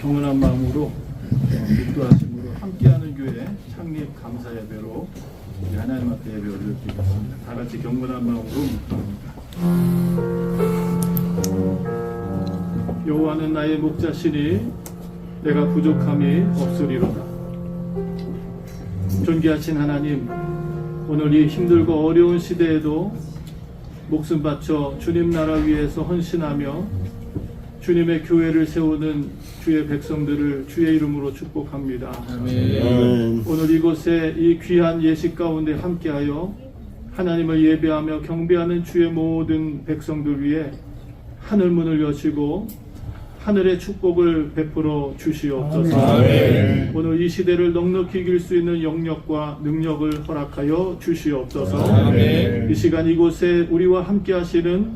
경건한 마음으로 기도하심으로 함께하는 교회 창립 감사 예배로 하나님 앞에 예배 올려드리겠습니다. 다 같이 경건한 마음으로 묵도합니다. 여호와는 나의 목자시니 내가 부족함이 없으리로다. 존귀하신 하나님, 오늘 이 힘들고 어려운 시대에도 목숨 바쳐 주님 나라 위해서 헌신하며 주님의 교회를 세우는 주의 백성들을 주의 이름으로 축복합니다. 아멘. 오늘 이곳에 이 귀한 예식 가운데 함께하여 하나님을 예배하며 경배하는 주의 모든 백성들 위해 하늘 문을 여시고 하늘의 축복을 베풀어 주시옵소서. 아멘. 오늘 이 시대를 넉넉히 이길 수 있는 영역과 능력을 허락하여 주시옵소서. 아멘. 이 시간 이곳에 우리와 함께 하시는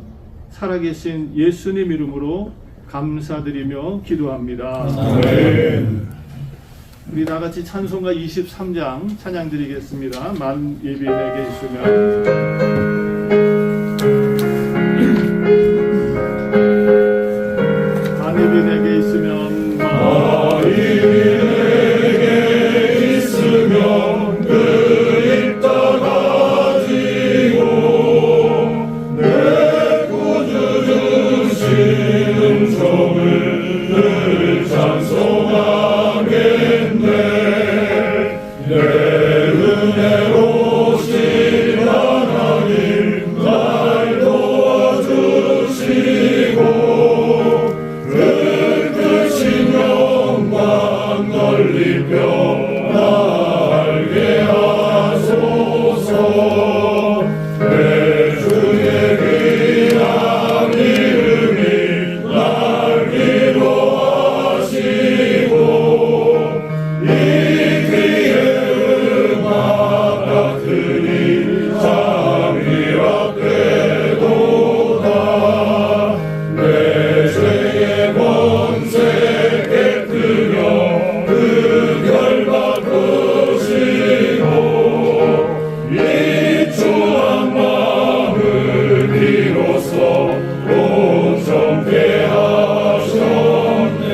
살아계신 예수님 이름으로 감사드리며 기도합니다. 아멘. 우리 다같이 찬송가 23장 찬양 드리겠습니다. 만 예비 내게 있으면 만 예비 내게 있으면 만 예비 내게 있으면 그 입 다 가지고 내 구주 주시는 종을 늘 찬송하겠네. 내 은혜로우신 하나님 날 도와주시고 그 크신 영광 넓히며 알게 하소서. 내 주의 귀한 이름이 날 위로하시고 이 귀의 음악 같으니 잠이라 되도다. 내 죄의 권세 깨뜨려 그 결 바꾸시고 이 추한 마음을 비로소 온전케 하셨네.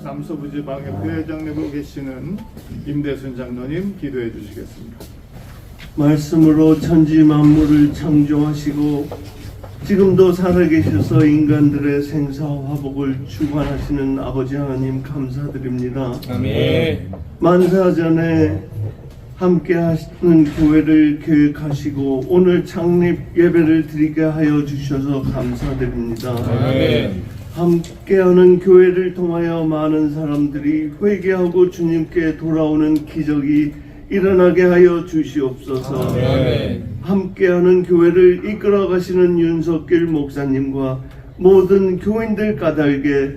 남서부지방에 부회장 내고 계시는 임대순 장로님 기도해 주시겠습니다. 말씀으로 천지 만물을 창조하시고 지금도 살아계셔서 인간들의 생사 화복을 주관하시는 아버지 하나님 감사드립니다. 아멘. 만사전에 함께하시는 교회를 계획하시고 오늘 창립 예배를 드리게 하여 주셔서 감사드립니다. 아멘. 함께하는 교회를 통하여 많은 사람들이 회개하고 주님께 돌아오는 기적이 일어나게 하여 주시옵소서. 아멘. 함께하는 교회를 이끌어 가시는 윤석길 목사님과 모든 교인들 까닭에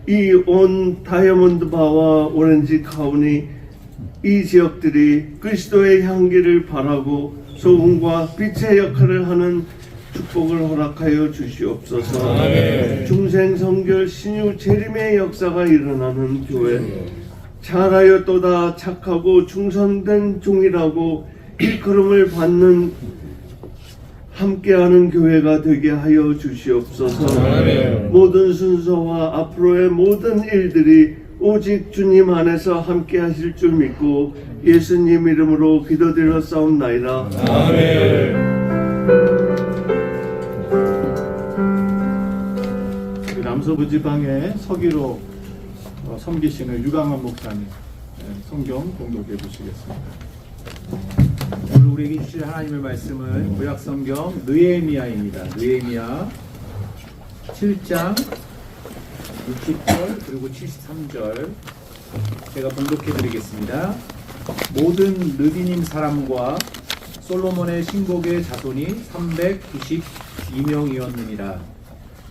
이 온 다이아몬드 바와 오렌지 카운티 이 지역들이 그리스도의 향기를 바라고 소금과 빛의 역할을 하는 축복을 허락하여 주시옵소서. 아멘. 중생 성결 신유 재림의 역사가 일어나는 교회, 잘하였도다 착하고 충성된 종이라고 일컬음을 받는 함께하는 교회가 되게 하여 주시옵소서. 아멘. 모든 순서와 앞으로의 모든 일들이 오직 주님 안에서 함께 하실 줄 믿고 예수님 이름으로 기도드렸사옵나이다. 아멘. 남서부지방에 서기로 섬기시는 유강원 목사님 성경 공독해 주시겠습니다. 오늘 우리에게 주실 하나님의 말씀은 구약 성경 느헤미야입니다. 느헤미야 7장 60절 그리고 73절 제가 봉독해 드리겠습니다. 모든 르비님 사람과 솔로몬의 신복의 자손이 392명이었느니라.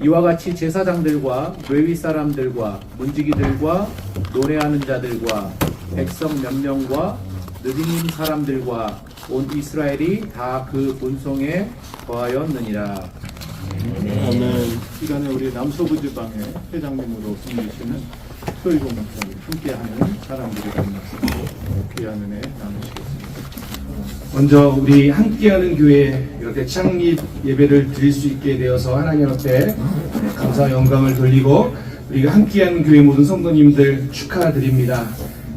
이와 같이 제사장들과 레위 사람들과 문지기들과 노래하는 자들과 백성 몇 명과 르비님 사람들과 온 이스라엘이 다 그 본성에 거하였느니라. 오늘 시간에 우리 남서부 지방의 회장님으로 섬기시는 소희공 목사님 함께하는 사람들이 만났습니다. 귀한 은혜 나누시겠습니다. 먼저 우리 함께하는 교회 이렇게 창립 예배를 드릴 수 있게 되어서 하나님 앞에 감사와 영광을 돌리고 우리가 함께하는 교회 모든 성도님들 축하드립니다.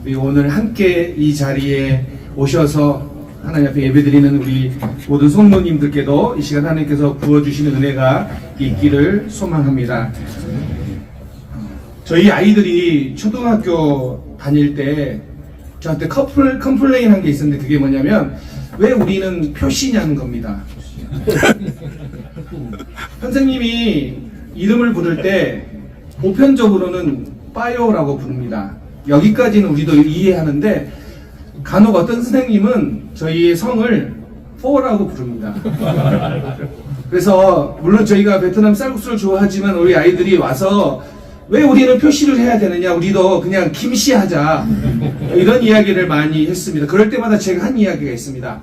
그리고 오늘 함께 이 자리에 오셔서 하나님 앞에 예배드리는 우리 모든 성도님들께도 이 시간 하나님께서 부어주시는 은혜가 있기를 소망합니다. 저희 아이들이 초등학교 다닐 때 저한테 컴플레인 한 게 있었는데 그게 뭐냐면 왜 우리는 표시냐는 겁니다. 선생님이 이름을 부를 때 보편적으로는 빠요라고 부릅니다. 여기까지는 우리도 이해하는데 간혹 어떤 선생님은 저희의 성을 포라고 부릅니다. 그래서 물론 저희가 베트남 쌀국수를 좋아하지만 우리 아이들이 와서 왜 우리는 표시를 해야 되느냐, 우리도 그냥 김씨 하자, 이런 이야기를 많이 했습니다. 그럴 때마다 제가 한 이야기가 있습니다.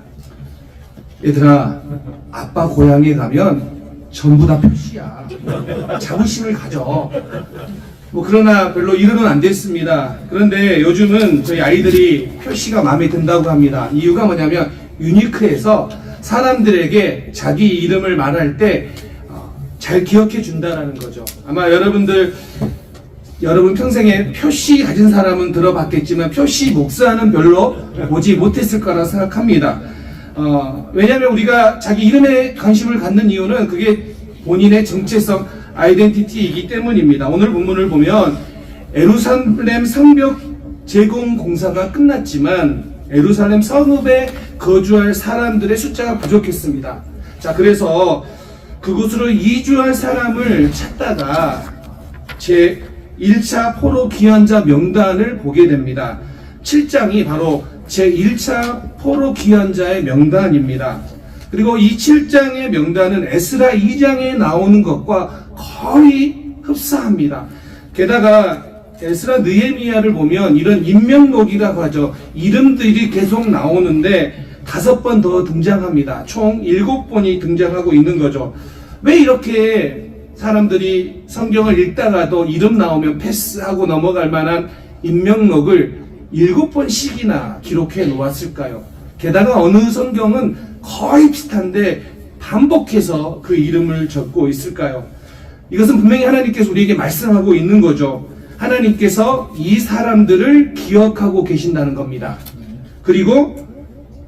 얘들아, 아빠 고향에 가면 전부 다 표시야. 자부심을 가져. 뭐 그러나 별로 이르는 안 됐습니다. 그런데 요즘은 저희 아이들이 표시가 마음에 든다고 합니다. 이유가 뭐냐면 유니크해서 사람들에게 자기 이름을 말할 때 잘 기억해 준다라는 거죠. 아마 여러분 평생에 표시 가진 사람은 들어봤겠지만 표시 목사는 별로 보지 못했을 거라 생각합니다. 왜냐하면 우리가 자기 이름에 관심을 갖는 이유는 그게 본인의 정체성, 아이덴티티이기 때문입니다. 오늘 본문을 보면 예루살렘 성벽 재건 공사가 끝났지만 예루살렘 성읍에 거주할 사람들의 숫자가 부족했습니다. 자, 그래서 그곳으로 이주할 사람을 찾다가 제 1차 포로 귀환자 명단을 보게 됩니다. 7장이 바로 제 1차 포로 귀환자의 명단입니다. 그리고 이 7장의 명단은 에스라 2장에 나오는 것과 거의 흡사합니다. 게다가 에스라 느헤미야를 보면 이런 인명록이라고 하죠. 이름들이 계속 나오는데 5번 더 등장합니다. 총 7번이 등장하고 있는 거죠. 왜 이렇게 사람들이 성경을 읽다가도 이름 나오면 패스하고 넘어갈 만한 인명록을 7번씩이나 기록해 놓았을까요? 게다가 어느 성경은 거의 비슷한데 반복해서 그 이름을 적고 있을까요? 이것은 분명히 하나님께서 우리에게 말씀하고 있는 거죠. 하나님께서 이 사람들을 기억하고 계신다는 겁니다. 그리고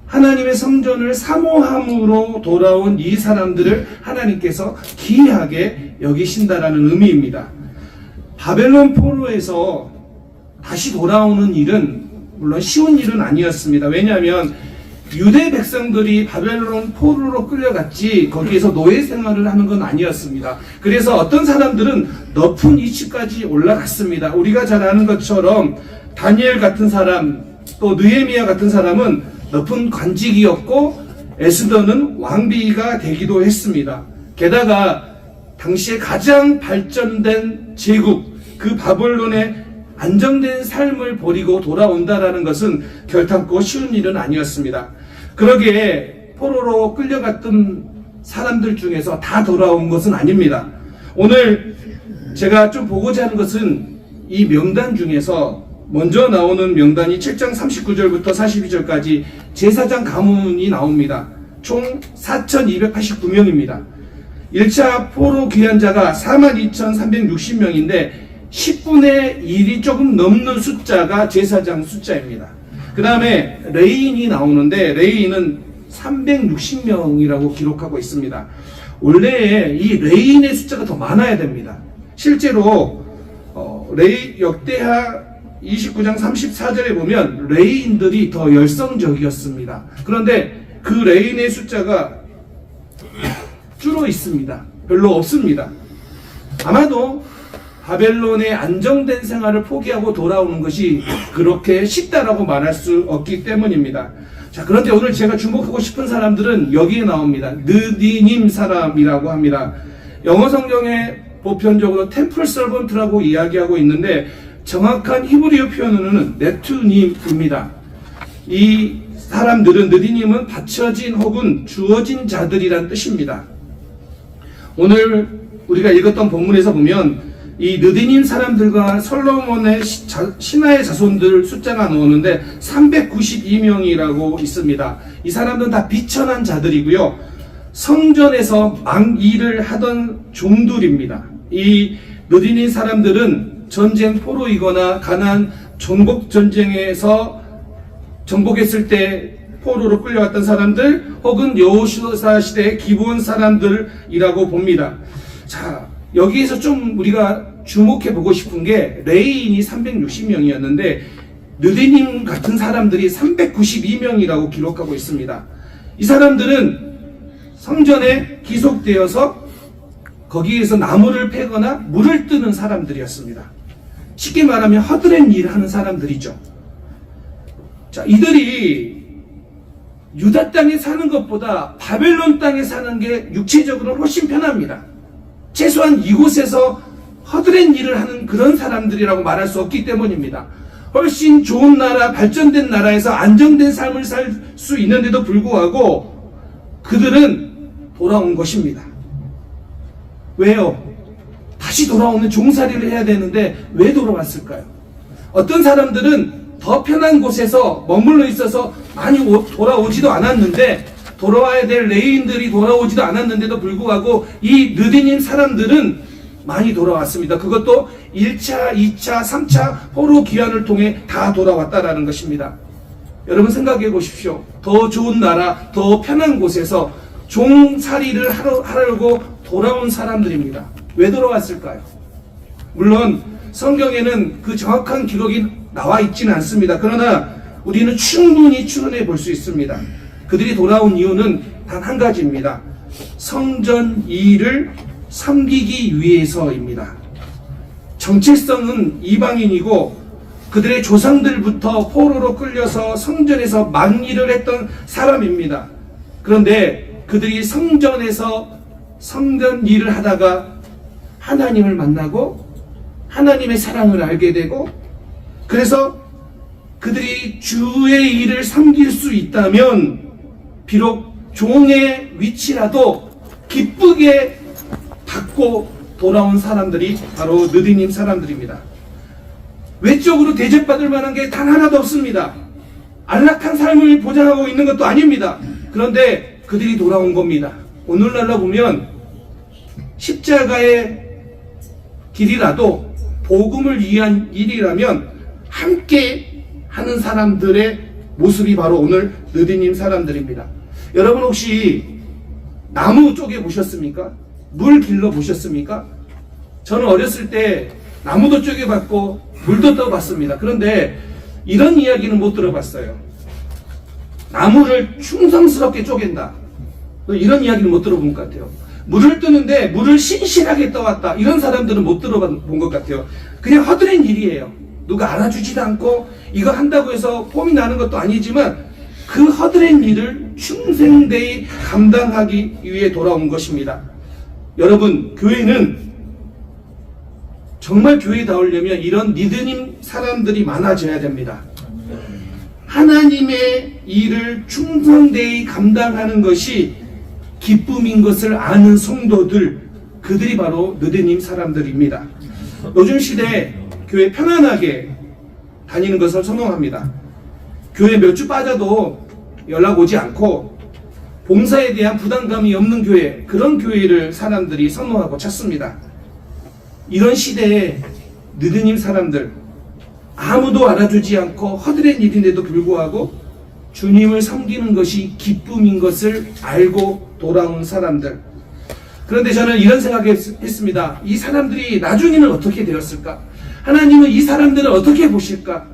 하나님의 성전을 사모함으로 돌아온 이 사람들을 하나님께서 기이하게 여기신다라는 의미입니다. 바벨론 포로에서 다시 돌아오는 일은 물론 쉬운 일은 아니었습니다. 왜냐하면 유대 백성들이 바벨론 포로로 끌려갔지 거기에서 노예 생활을 하는 건 아니었습니다. 그래서 어떤 사람들은 높은 위치까지 올라갔습니다. 우리가 잘 아는 것처럼 다니엘 같은 사람, 또 느헤미야 같은 사람은 높은 관직이었고 에스더는 왕비가 되기도 했습니다. 게다가 당시에 가장 발전된 제국, 그 바벨론의 안정된 삶을 버리고 돌아온다라는 것은 결탄코 쉬운 일은 아니었습니다. 그러기에 포로로 끌려갔던 사람들 중에서 다 돌아온 것은 아닙니다. 오늘 제가 좀 보고자 하는 것은 이 명단 중에서 먼저 나오는 명단이 7장 39절부터 42절까지 제사장 가문이 나옵니다. 총 4,289명입니다. 1차 포로 귀환자가 42,360명인데 10분의 1이 조금 넘는 숫자가 제사장 숫자입니다. 그 다음에 레위인이 나오는데 레위인은 360명이라고 기록하고 있습니다. 원래 이 레위인의 숫자가 더 많아야 됩니다. 실제로 역대하 29장 34절에 보면 레위인들이 더 열성적이었습니다. 그런데 그 레위인의 숫자가 줄어 있습니다. 별로 없습니다. 아마도 바벨론의 안정된 생활을 포기하고 돌아오는 것이 그렇게 쉽다라고 말할 수 없기 때문입니다. 자, 그런데 오늘 제가 주목하고 싶은 사람들은 여기에 나옵니다. 느디님 사람이라고 합니다. 영어 성경에 보편적으로 템플 서번트라고 이야기하고 있는데 정확한 히브리어 표현으로는 네투님입니다. 이 사람들은, 느디님은 바쳐진 혹은 주어진 자들이란 뜻입니다. 오늘 우리가 읽었던 본문에서 보면 이 느디님 사람들과 솔로몬의 신하의 자손들 숫자가 나오는데 392명이라고 있습니다. 이 사람들은 다 비천한 자들이고요. 성전에서 망일을 하던 종들입니다. 이 느디님 사람들은 전쟁 포로이거나 가나안 정복 전쟁에서 정복했을 때 포로로 끌려왔던 사람들 혹은 여호수아 시대의 기본 사람들이라고 봅니다. 자, 여기에서 좀 우리가 주목해 보고 싶은 게 레위인이 360명이었는데 느디님 같은 사람들이 392명이라고 기록하고 있습니다. 이 사람들은 성전에 기속되어서 거기에서 나무를 패거나 물을 뜨는 사람들이었습니다. 쉽게 말하면 허드렛 일을 하는 사람들이죠. 자, 이들이 유다 땅에 사는 것보다 바벨론 땅에 사는 게 육체적으로 훨씬 편합니다. 최소한 이곳에서 허드렛 일을 하는 그런 사람들이라고 말할 수 없기 때문입니다. 훨씬 좋은 나라, 발전된 나라에서 안정된 삶을 살 수 있는데도 불구하고 그들은 돌아온 것입니다. 왜요? 다시 돌아오는 종살이를 해야 되는데 왜 돌아왔을까요? 어떤 사람들은 더 편한 곳에서 머물러 있어서 많이 돌아오지도 않았는데, 돌아와야 될 레위인들이 돌아오지도 않았는데도 불구하고 이 느디님 사람들은 많이 돌아왔습니다. 그것도 1차, 2차, 3차 포로 기한을 통해 다 돌아왔다라는 것입니다. 여러분 생각해 보십시오. 더 좋은 나라, 더 편한 곳에서 종살이를 하려고 돌아온 사람들입니다. 왜 돌아왔을까요? 물론 성경에는 그 정확한 기록이 나와 있지는 않습니다. 그러나 우리는 충분히 추론해 볼 수 있습니다. 그들이 돌아온 이유는 단 한 가지입니다. 성전 일을 섬기기 위해서입니다. 정체성은 이방인이고 그들의 조상들부터 포로로 끌려서 성전에서 망일을 했던 사람입니다. 그런데 그들이 성전에서 성전 일을 하다가 하나님을 만나고 하나님의 사랑을 알게 되고, 그래서 그들이 주의 일을 섬길 수 있다면 비록 종의 위치라도 기쁘게 받고 돌아온 사람들이 바로 느디님 사람들입니다. 외적으로 대접받을 만한 게 단 하나도 없습니다. 안락한 삶을 보장하고 있는 것도 아닙니다. 그런데 그들이 돌아온 겁니다. 오늘날로 보면 십자가의 길이라도 복음을 위한 일이라면 함께 하는 사람들의 모습이 바로 오늘 느디님 사람들입니다. 여러분 혹시 나무 쪼개 보셨습니까? 물 길러 보셨습니까? 저는 어렸을 때 나무도 쪼개봤고 물도 떠봤습니다. 그런데 이런 이야기는 못 들어봤어요. 나무를 충성스럽게 쪼갠다, 이런 이야기는 못 들어본 것 같아요. 물을 뜨는데 물을 신실하게 떠왔다, 이런 사람들은 못 들어본 것 같아요. 그냥 허드렛 일이에요. 누가 알아주지도 않고 이거 한다고 해서 폼이 나는 것도 아니지만 그 허드렛 일을 충성되이 감당하기 위해 돌아온 것입니다. 여러분, 교회는 정말 교회다우려면 이런 믿음 사람들이 많아져야 됩니다. 하나님의 일을 충성되이 감당하는 것이 기쁨인 것을 아는 성도들, 그들이 바로 느디님 사람들입니다. 요즘 시대에 교회 편안하게 다니는 것을 선호합니다. 교회 몇 주 빠져도 연락 오지 않고 봉사에 대한 부담감이 없는 교회, 그런 교회를 사람들이 선호하고 찾습니다. 이런 시대에 느디님 사람들, 아무도 알아주지 않고 허드렛 일인데도 불구하고 주님을 섬기는 것이 기쁨인 것을 알고 돌아온 사람들. 그런데 저는 이런 생각했습니다. 이 사람들이 나중에는 어떻게 되었을까? 하나님은 이 사람들을 어떻게 보실까?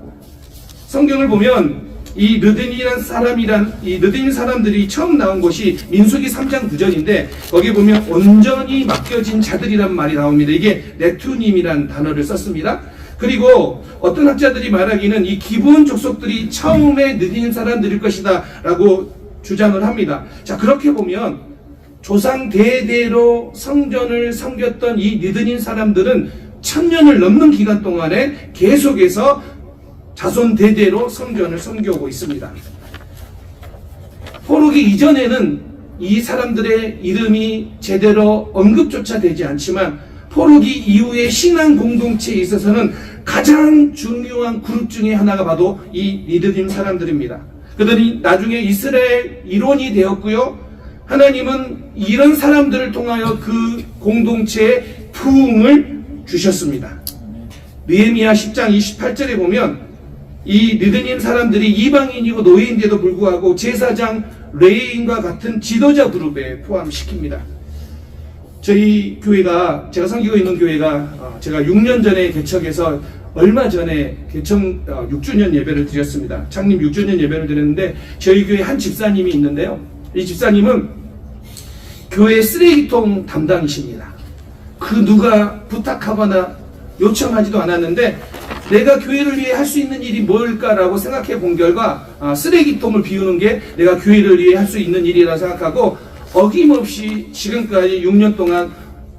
성경을 보면 이 르드님 사람들이 처음 나온 곳이 민수기 3장 9절인데 거기 보면 온전히 맡겨진 자들이란 말이 나옵니다. 이게 네투님이란 단어를 썼습니다. 그리고 어떤 학자들이 말하기는 이 기브온 족속들이 처음에 르드님 사람들일 것이다 라고 주장을 합니다. 자, 그렇게 보면 조상 대대로 성전을 섬겼던 이 르드님 사람들은 1000년을 넘는 기간 동안에 계속해서 자손 대대로 성전을 섬겨오고 있습니다. 포로기 이전에는 이 사람들의 이름이 제대로 언급조차 되지 않지만 포로기 이후의 신앙 공동체에 있어서는 가장 중요한 그룹 중에 하나가 바로 이 르드님 사람들입니다. 그들이 나중에 이스라엘 일원이 되었고요. 하나님은 이런 사람들을 통하여 그 공동체에 부흥을 주셨습니다. 느헤미야 10장 28절에 보면 이 르드님 사람들이 이방인이고 노예인데도 불구하고 제사장 레위인과 같은 지도자 그룹에 포함시킵니다. 저희 교회가, 제가 섬기고 있는 교회가 제가 6년 전에 개척해서 얼마 전에 개청 6주년 예배를 드렸습니다. 창립 6주년 예배를 드렸는데 저희 교회 한 집사님이 있는데요. 이 집사님은 교회 쓰레기통 담당이십니다. 그 누가 부탁하거나 요청하지도 않았는데 내가 교회를 위해 할 수 있는 일이 뭘까라고 생각해 본 결과 쓰레기통을 비우는 게 내가 교회를 위해 할 수 있는 일이라 생각하고 어김없이 지금까지 6년 동안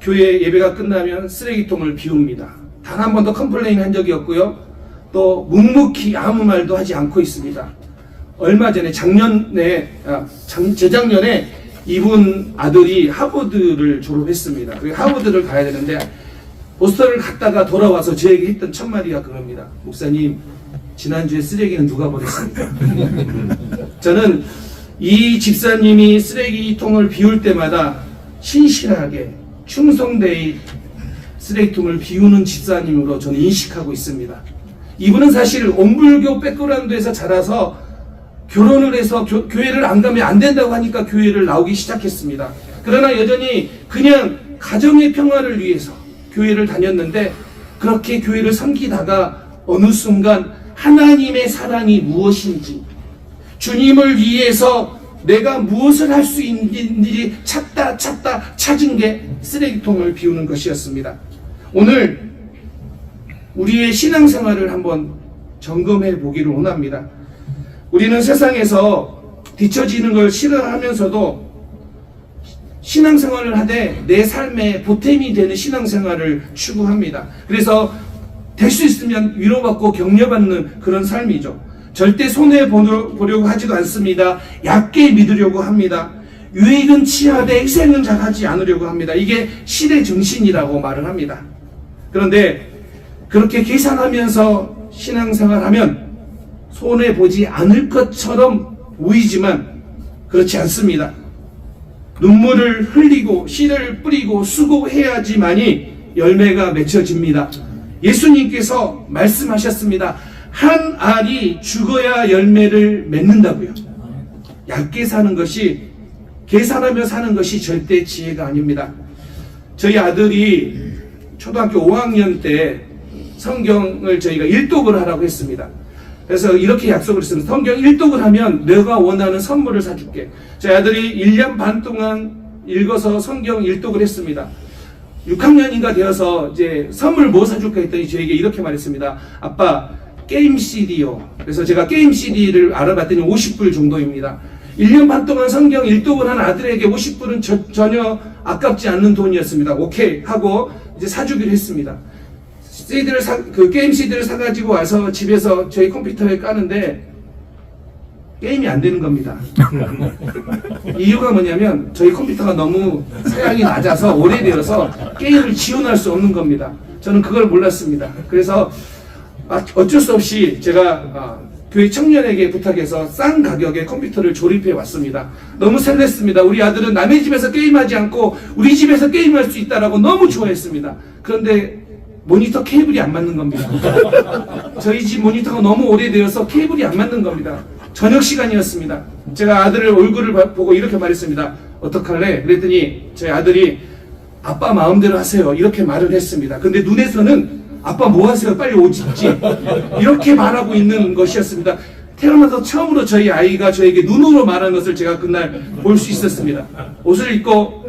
교회 예배가 끝나면 쓰레기통을 비웁니다. 단 한 번도 컴플레인 한 적이 없고요. 또 묵묵히 아무 말도 하지 않고 있습니다. 얼마 전에 재작년에 이분 아들이 하버드를 졸업했습니다. 하버드를 가야 되는데 보스턴을 갔다가 돌아와서 저에게 했던 첫 마디가 그겁니다. 목사님, 지난주에 쓰레기는 누가 버렸습니까? 저는 이 집사님이 쓰레기통을 비울 때마다 신실하게 충성되이 쓰레기통을 비우는 집사님으로 저는 인식하고 있습니다. 이분은 사실 온불교 백그라운드에서 자라서 결혼을 해서 교회를 안 가면 안 된다고 하니까 교회를 나오기 시작했습니다. 그러나 여전히 그냥 가정의 평화를 위해서 교회를 다녔는데 그렇게 교회를 섬기다가 어느 순간 하나님의 사랑이 무엇인지 주님을 위해서 내가 무엇을 할 수 있는지 찾다 찾은 게 쓰레기통을 비우는 것이었습니다. 오늘 우리의 신앙생활을 한번 점검해 보기를 원합니다. 우리는 세상에서 뒤처지는 걸 싫어하면서도 신앙생활을 하되 내 삶에 보탬이 되는 신앙생활을 추구합니다. 그래서 될 수 있으면 위로받고 격려받는 그런 삶이죠. 절대 손해보려고 하지도 않습니다. 얕게 믿으려고 합니다. 유익은 취하되 희생은 잘하지 않으려고 합니다. 이게 시대 정신이라고 말을 합니다. 그런데 그렇게 계산하면서 신앙생활하면 손해보지 않을 것처럼 보이지만 그렇지 않습니다. 눈물을 흘리고 씨를 뿌리고 수고해야지만이 열매가 맺혀집니다. 예수님께서 말씀하셨습니다. 한 알이 죽어야 열매를 맺는다고요. 얇게 사는 것이, 계산하며 사는 것이 절대 지혜가 아닙니다. 저희 아들이 초등학교 5학년 때 성경을 저희가 일독을 하라고 했습니다. 그래서 이렇게 약속을 했습니다. 성경 일독을 하면 내가 원하는 선물을 사줄게. 저희 아들이 1년 반 동안 읽어서 성경 일독을 했습니다. 6학년인가 되어서 이제 선물 뭐 사줄까 했더니 저에게 이렇게 말했습니다. 아빠, 게임 CD요. 그래서 제가 게임 CD를 알아봤더니 50불 정도입니다. 1년 반 동안 성경 일독을 한 아들에게 50불은 전혀 아깝지 않는 돈이었습니다. 오케이 하고 이제 사주기로 했습니다. 게임 CD를 사가지고 와서 집에서 저희 컴퓨터에 까는데 게임이 안 되는 겁니다. 이유가 뭐냐면 저희 컴퓨터가 너무 사양이 낮아서 오래되어서 게임을 지원할 수 없는 겁니다. 저는 그걸 몰랐습니다. 그래서 어쩔 수 없이 제가 교회 청년에게 부탁해서 싼 가격에 컴퓨터를 조립해 왔습니다. 너무 설렜습니다. 우리 아들은 남의 집에서 게임하지 않고 우리 집에서 게임할 수 있다라고 너무 좋아했습니다. 그런데 모니터 케이블이 안 맞는 겁니다. 저희 집 모니터가 너무 오래되어서 케이블이 안 맞는 겁니다. 저녁 시간이었습니다. 제가 아들을 얼굴을 보고 이렇게 말했습니다. 어떡할래? 그랬더니 저희 아들이 아빠 마음대로 하세요. 이렇게 말을 했습니다. 근데 눈에서는 아빠 뭐 하세요? 빨리 오지. 이렇게 말하고 있는 것이었습니다. 태어나서 처음으로 저희 아이가 저에게 눈으로 말한 것을 제가 그날 볼 수 있었습니다. 옷을 입고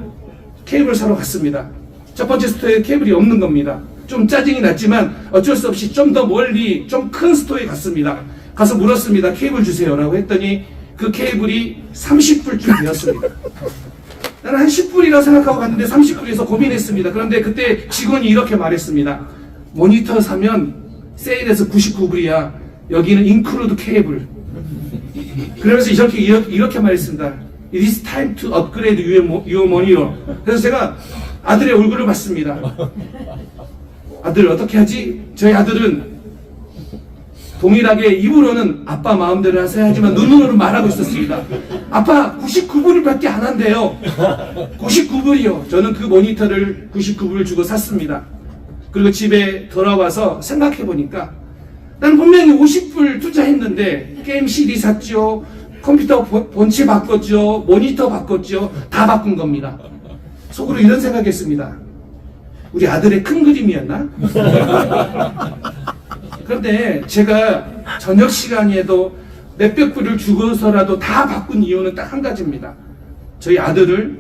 케이블을 사러 갔습니다. 첫 번째 스토어에 케이블이 없는 겁니다. 좀 짜증이 났지만 어쩔 수 없이 좀 더 멀리 좀 큰 스토어에 갔습니다. 가서 물었습니다. 케이블 주세요라고 했더니 그 케이블이 30불쯤이었습니다. 나는 한 10불이라고 생각하고 갔는데 30불에서 고민했습니다. 그런데 그때 직원이 이렇게 말했습니다. 모니터 사면 세일해서 99불이야. 여기는 인클루드 케이블. 그러면서 이렇게 말했습니다. It is time to upgrade your monitor. 그래서 제가 아들의 얼굴을 봤습니다. 아들 어떻게 하지? 저희 아들은 동일하게 입으로는 아빠 마음대로 하세요 하지만 눈으로는 말하고 있었습니다. 아빠 99불밖에 안 한대요. 99불이요. 저는 그 모니터를 99불을 주고 샀습니다. 그리고 집에 돌아와서 생각해 보니까 나는 분명히 50불 투자했는데 게임 CD 샀죠. 컴퓨터 본체 바꿨죠. 모니터 바꿨죠. 다 바꾼 겁니다. 속으로 이런 생각했습니다. 우리 아들의 큰 그림이었나? 그런데 제가 저녁 시간에도 몇백 불을 주고서라도 다 바꾼 이유는 딱 한 가지입니다. 저희 아들을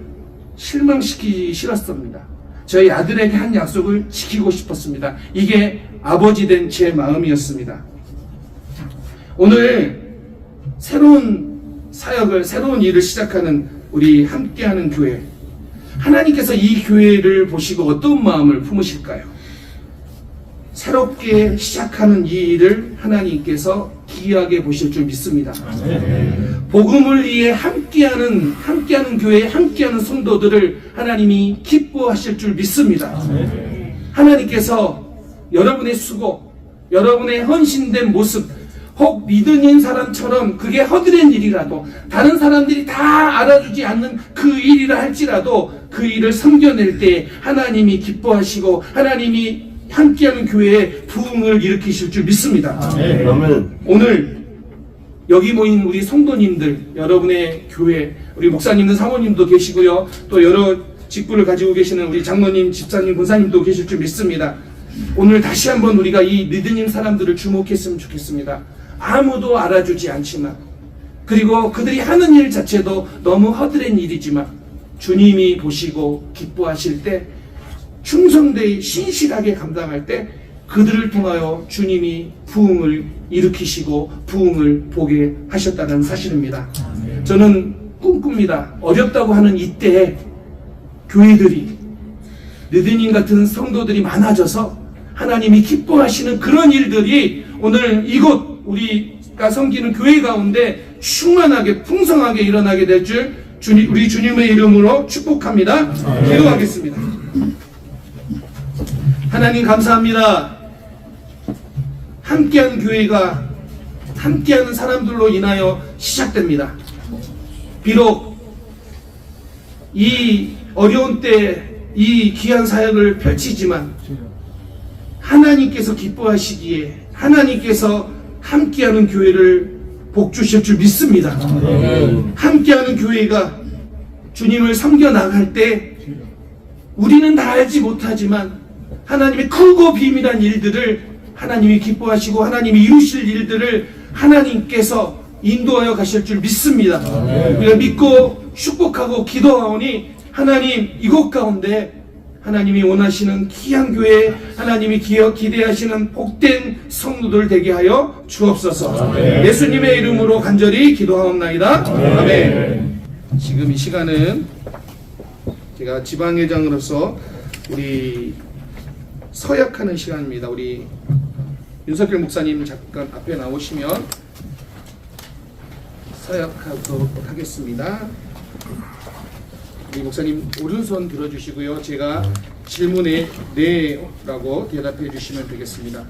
실망시키기 싫었습니다. 저희 아들에게 한 약속을 지키고 싶었습니다. 이게 아버지 된 제 마음이었습니다. 오늘 새로운 사역을, 새로운 일을 시작하는 우리 함께하는 교회, 하나님께서 이 교회를 보시고 어떤 마음을 품으실까요? 새롭게 시작하는 이 일을 하나님께서 기이하게 보실 줄 믿습니다. 복음을 위해 함께하는 교회에 함께하는 성도들을 하나님이 기뻐하실 줄 믿습니다. 하나님께서 여러분의 수고, 여러분의 헌신된 모습, 혹 믿는 사람처럼 그게 허드렛 일이라도 다른 사람들이 다 알아주지 않는 그 일이라 할지라도 그 일을 섬겨낼 때 하나님이 기뻐하시고 하나님이 함께하는 교회에 부흥을 일으키실 줄 믿습니다. 아멘. 오늘 여기 모인 우리 성도님들, 여러분의 교회, 우리 목사님들, 사모님도 계시고요. 또 여러 직분을 가지고 계시는 우리 장로님, 집사님, 권사님도 계실 줄 믿습니다. 오늘 다시 한번 우리가 이 리드님 사람들을 주목했으면 좋겠습니다. 아무도 알아주지 않지만, 그리고 그들이 하는 일 자체도 너무 허드렛 일이지만 주님이 보시고 기뻐하실 때, 충성되이 신실하게 감당할 때 그들을 통하여 주님이 부흥을 일으키시고 부흥을 보게 하셨다는 사실입니다. 저는 꿈꿉니다. 어렵다고 하는 이때에 교회들이, 느드님 같은 성도들이 많아져서 하나님이 기뻐하시는 그런 일들이 오늘 이곳 우리가 섬기는 교회 가운데 충만하게 풍성하게 일어나게 될 줄 우리 주님의 이름으로 축복합니다. 기도하겠습니다. 하나님 감사합니다. 함께하는 교회가 함께하는 사람들로 인하여 시작됩니다. 비록 이 어려운 때 이 귀한 사역을 펼치지만 하나님께서 기뻐하시기에 하나님께서 함께하는 교회를 복주실 줄 믿습니다. 함께하는 교회가 주님을 섬겨 나갈 때 우리는 다 알지 못하지만 하나님의 크고 비밀한 일들을 하나님이 기뻐하시고 하나님이 이루실 일들을 하나님께서 인도하여 가실 줄 믿습니다. 우리가 믿고 축복하고 기도하오니 하나님 이곳 가운데 하나님이 원하시는 귀한 교회, 하나님이 기대하시는 복된 성도들 되게 하여 주옵소서. 예수님의 이름으로 간절히 기도하옵나이다. 아멘. 지금 이 시간은 제가 지방회장으로서 우리 서약하는 시간입니다. 우리 윤석열 목사님 잠깐 앞에 나오시면 서약하도록 하겠습니다. 우리 목사님 오른손 들어주시고요. 제가 질문에 네라고 대답해 주시면 되겠습니다.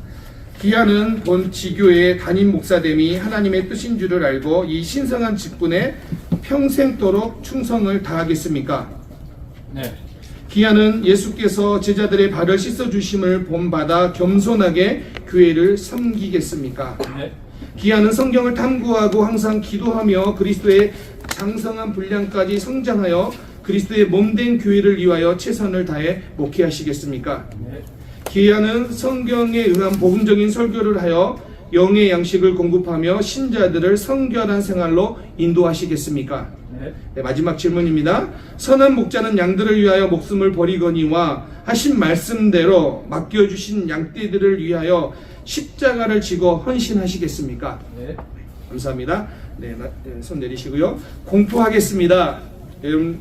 기아는 본 지교의 담임 목사됨이 하나님의 뜻인 줄을 알고 이 신성한 직분에 평생도록 충성을 다하겠습니까? 네. 기아는 예수께서 제자들의 발을 씻어주심을 본받아 겸손하게 교회를 섬기겠습니까? 네. 기아는 성경을 탐구하고 항상 기도하며 그리스도의 장성한 분량까지 성장하여 그리스도의 몸된 교회를 위하여 최선을 다해 목회하시겠습니까? 네. 기아는 성경에 의한 복음적인 설교를 하여 영의 양식을 공급하며 신자들을 성결한 생활로 인도하시겠습니까? 네, 마지막 질문입니다. 선한 목자는 양들을 위하여 목숨을 버리거니와 하신 말씀대로 맡겨주신 양떼들을 위하여 십자가를 지고 헌신하시겠습니까? 네. 감사합니다. 네, 손 내리시고요. 공포하겠습니다. 여러분,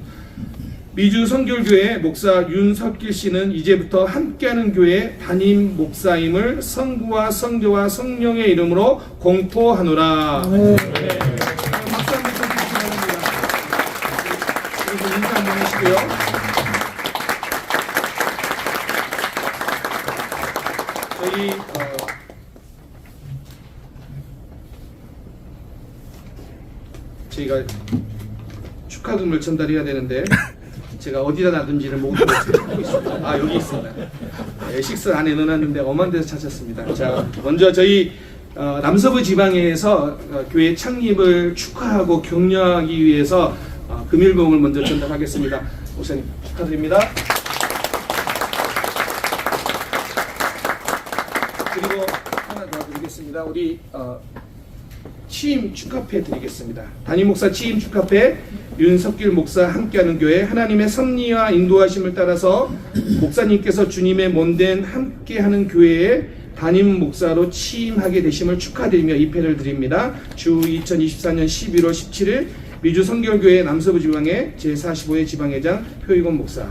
미주 성결교회 목사 윤석길 씨는 이제부터 함께하는 교회 담임 목사임을 성부와 성자와 성령의 이름으로 공포하노라. 네. 박수 한번 쳐주시기 바랍니다. 그리고 인사 한번 하시고요. 저희 저희가 축하금을 전달해야 되는데 제가 어디다 놔둔지를 모르고 찾고 있습니다. 아, 여기 있습니다. 네, 식스 안에 넣어놨는데 엄한 데서 찾았습니다. 자, 먼저 저희 남서부 지방에서 교회 창립을 축하하고 격려하기 위해서 금일봉을 먼저 전달하겠습니다. 목사님 축하드립니다. 그리고 하나 더 드리겠습니다. 우리 취임 축하패 드리겠습니다. 담임 목사 취임 축하패 윤석길 목사 함께하는 교회 하나님의 섭리와 인도하심을 따라서 목사님께서 주님의 몸된 함께하는 교회에 담임 목사로 취임하게 되심을 축하드리며 이 패를 드립니다. 주 2024년 11월 17일 미주 성결교회 남서부 지방의 제45회 지방회장 표익원 목사.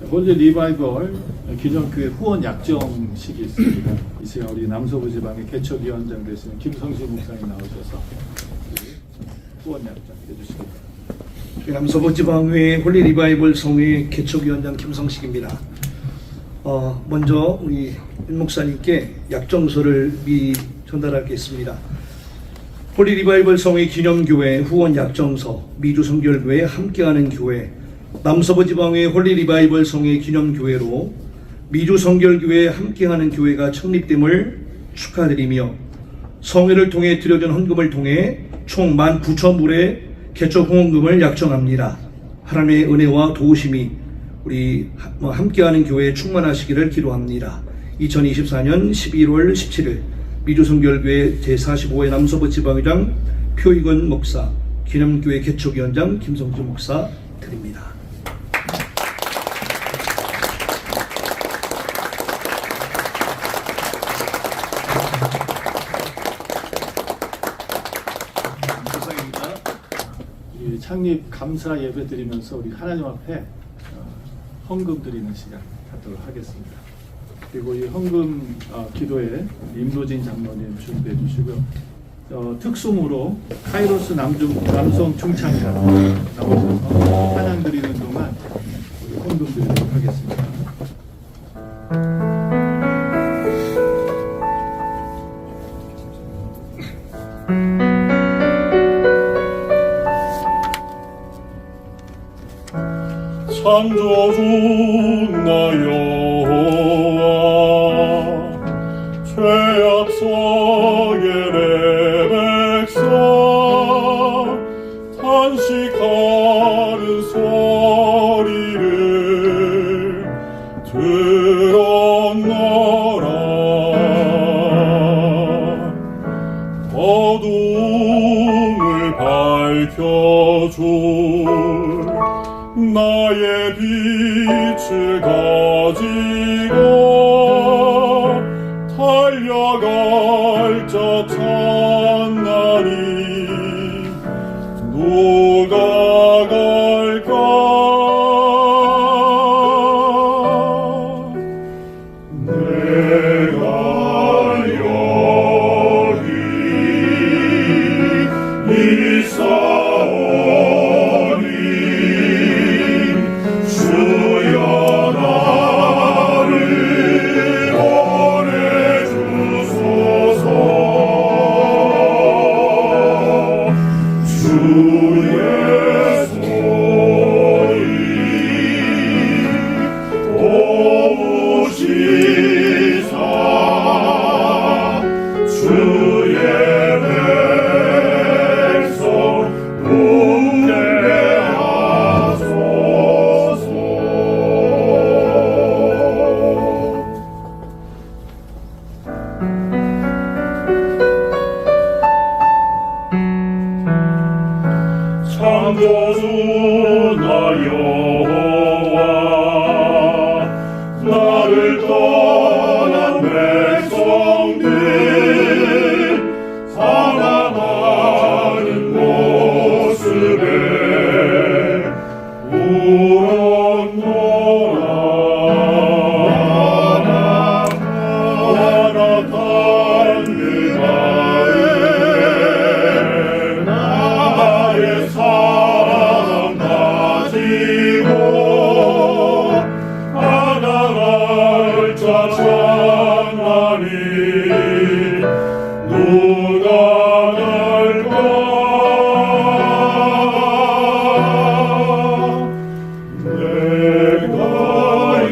본주 리바이벌 기념교회 후원 약정식이 있습니다. 이 시간 우리 남서부 지방의 개척위원장 되시는 김성식 목사님 나오셔서 후원 약정 해주시겠습니다. 남서부 지방회 홀리 리바이벌 성회 개척위원장 김성식입니다. 먼저 우리 윤 목사님께 약정서를 미리 전달하겠습니다. 홀리 리바이벌 성회 기념교회 후원 약정서, 미주 성결교회 함께하는 교회, 남서부 지방회 홀리 리바이벌 성회 기념교회로 미주 성결교회 함께하는 교회가 창립됨을 축하드리며 성회를 통해 드려진 헌금을 통해 총 19,000불의 개척 후원금을 약정합니다. 하나님의 은혜와 도우심이 우리 함께하는 교회에 충만하시기를 기도합니다. 2024년 11월 17일 미주 성결교회 제45회 남서부 지방회장 표익원 목사, 기념교회 개척위원장 김성주 목사 드립니다. 창립 감사 예배 드리면서 우리 하나님 앞에 헌금 드리는 시간 갖도록 하겠습니다. 그리고 이 헌금 기도에 임도진 장로님 준비해 주시고요. 특송으로 카이로스 남성 중창단 나오셔서 찬양 드리는 동안 우리 헌금 드리도록 하겠습니다. 창조주 나 여호와 죄악 속의 내 백성 탄식하는 소리를 들었노라. 어둠을 밝혀줄 나의 빛을 가지고 달려갈 자 찾나니 누가 갈까? 내가 여기 있사오니 주여 나를 보내주소서. 누가 갈까 내가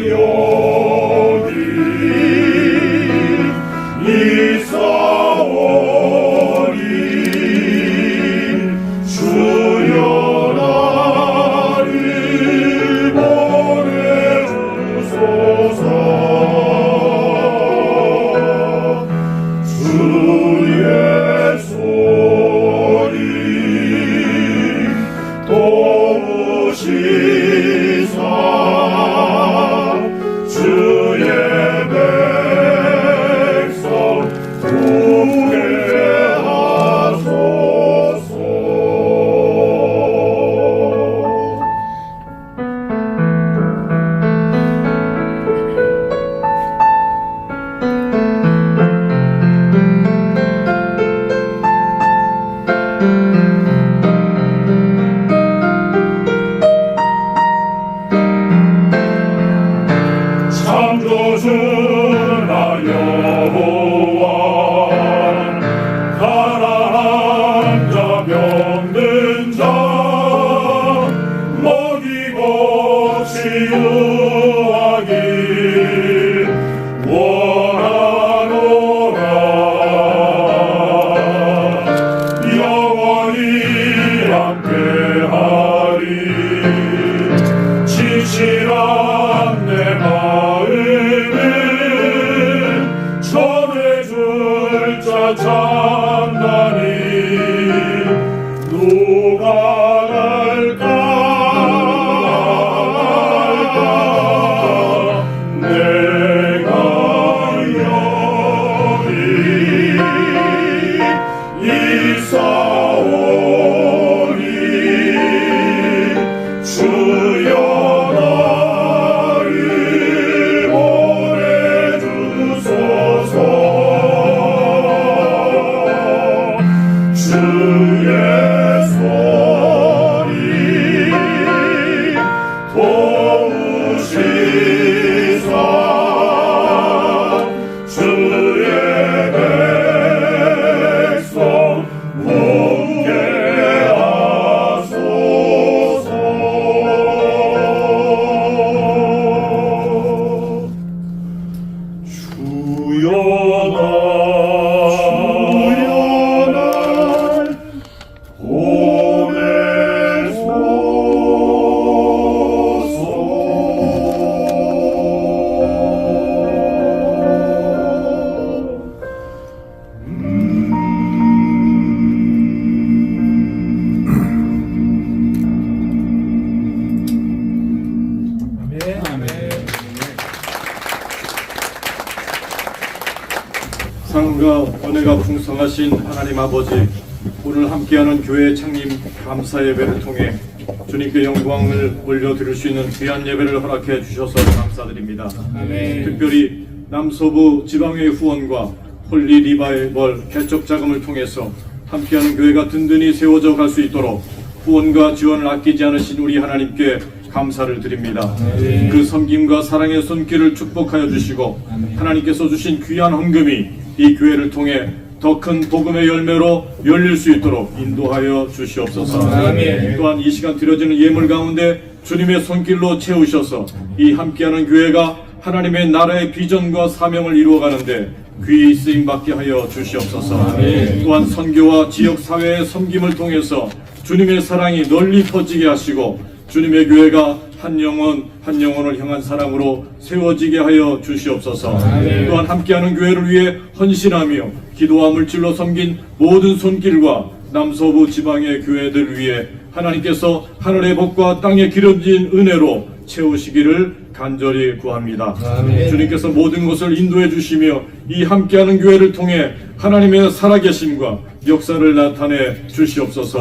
여기 있사오니 주여 나를 보내주소서 주의 소리 도우시사 주의 백성 구게 하소서. 창조주나 여호와 가난한 자 병든 자 먹이고 치유하기 원하노라. 영원히 함께하리. 진실한 내 마음을 전해줄 자 참나니 누가 갈까 내가 여기 있사오니 주여 나를 보내주소서. 주의 소리 도우시사 주의 백성 굳게 하소서. 주여 날 사랑과 은혜가 풍성하신 하나님 아버지, 오늘 함께하는 교회 창립 감사 예배를 통해 주님께 영광을 올려드릴 수 있는 귀한 예배를 허락해 주셔서 감사드립니다. 특별히 남서부 지방의 후원과 홀리 리바이벌 개척 자금을 통해서 함께하는 교회가 든든히 세워져 갈 수 있도록 후원과 지원을 아끼지 않으신 우리 하나님께 감사를 드립니다. 그 섬김과 사랑의 손길을 축복하여 주시고 하나님께서 주신 귀한 헌금이 이 교회를 통해 더 큰 복음의 열매로 열릴 수 있도록 인도하여 주시옵소서. 또한 이 시간 드려지는 예물 가운데 주님의 손길로 채우셔서 이 함께하는 교회가 하나님의 나라의 비전과 사명을 이루어가는데 귀히 쓰임받게 하여 주시옵소서. 또한 선교와 지역사회의 섬김을 통해서 주님의 사랑이 널리 퍼지게 하시고 주님의 교회가 한 영혼 한 영혼을 향한 사랑으로 세워지게 하여 주시옵소서. 또한 함께하는 교회를 위해 헌신하며 기도와 물질로 섬긴 모든 손길과 남서부 지방의 교회들 위해 하나님께서 하늘의 복과 땅에 기름진 은혜로 채우시기를 간절히 구합니다. 주님께서 모든 것을 인도해 주시며 이 함께하는 교회를 통해 하나님의 살아계심과 역사를 나타내 주시옵소서.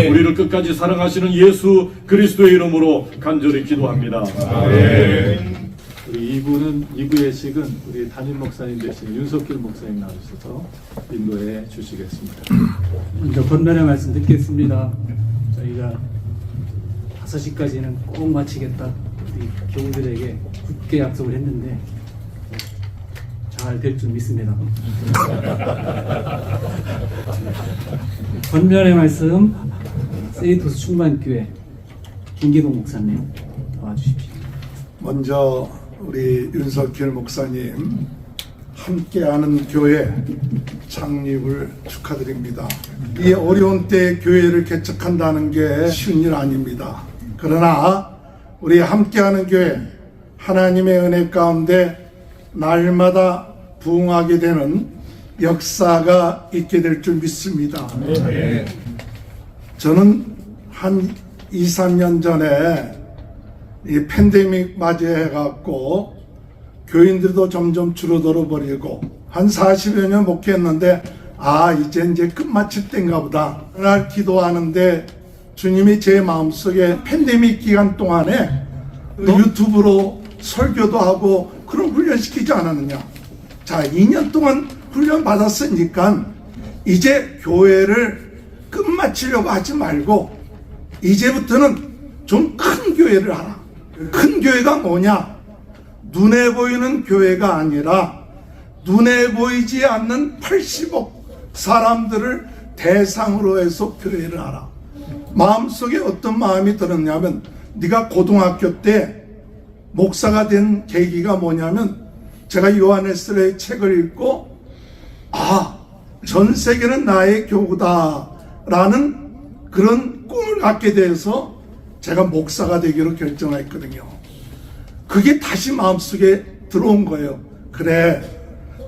우리를 끝까지 사랑하시는 예수 그리스도의 이름으로 간절히 기도합니다. 우리 2부 예식은 우리 담임 목사님 되신 윤석길 목사님 나오셔서 인도해 주시겠습니다. 먼저 건면의 말씀 듣겠습니다. 저희가 5시까지는 꼭 마치겠다 우리 교우들에게 굳게 약속을 했는데 잘 될 줄 믿습니다. 권면의 말씀 세이토스 충만교회 김기동 목사님 도와주십시오. 먼저 우리 윤석열 목사님 함께하는 교회 창립을 축하드립니다. 이 어려운 때에 교회를 개척한다는 게 쉬운 일 아닙니다. 그러나 우리 함께하는 교회 하나님의 은혜 가운데 날마다 부흥하게 되는 역사가 있게 될 줄 믿습니다. 저는 한 2, 3년 전에 이 팬데믹 맞이해갖고 교인들도 점점 줄어들어 버리고 한 40여 년 목회했는데 이제 끝마칠 때인가 보다. 그날 기도하는데 주님이 제 마음속에 팬데믹 기간 동안에 유튜브로 설교도 하고 그런 훈련시키지 않았느냐. 자, 2년 동안 훈련 받았으니까 이제 교회를 끝마치려고 하지 말고 이제부터는 좀 큰 교회를 하라. 큰 교회가 뭐냐? 눈에 보이는 교회가 아니라 눈에 보이지 않는 80억 사람들을 대상으로 해서 교회를 하라. 마음속에 어떤 마음이 들었냐면 네가 고등학교 때 목사가 된 계기가 뭐냐면 제가 요하네스의 책을 읽고 전 세계는 나의 교구다 라는 그런 꿈을 갖게 돼서 제가 목사가 되기로 결정했거든요. 그게 다시 마음속에 들어온 거예요. 그래,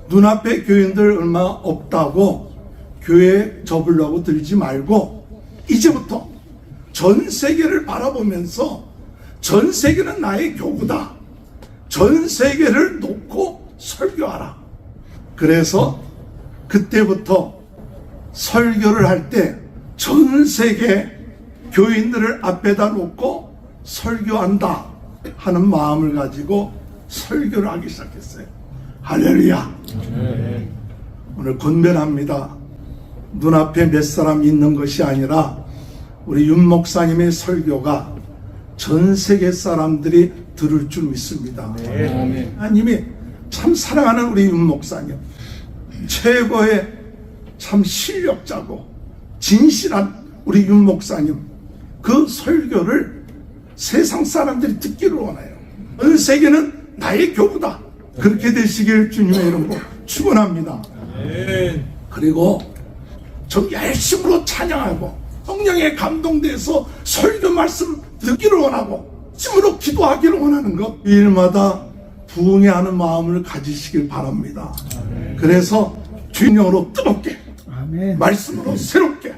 눈앞에 교인들 얼마 없다고 교회 접으려고 들지 말고 이제부터 전 세계를 바라보면서 전 세계는 나의 교구다. 전 세계를 놓고 설교하라. 그래서 그때부터 설교를 할 때 전 세계 교인들을 앞에다 놓고 설교한다 하는 마음을 가지고 설교를 하기 시작했어요. 할렐루야. 오늘 권면합니다. 눈앞에 몇 사람 있는 것이 아니라 우리 윤 목사님의 설교가 전 세계 사람들이 들을 줄 믿습니다. 하나님이 참 사랑하는 우리 윤 목사님, 최고의 참 실력자고 진실한 우리 윤 목사님, 그 설교를 세상 사람들이 듣기를 원해요. 전 세계는 나의 교구다. 그렇게 되시길 주님의 이름으로 축원합니다. 그리고 좀 열심으로 찬양하고 성령에 감동돼서 설교 말씀 듣기를 원하고 힘으로 기도하기를 원하는 것, 일마다 부흥해 하는 마음을 가지시길 바랍니다. 그래서 주님으로 뜨겁게, 말씀으로 새롭게,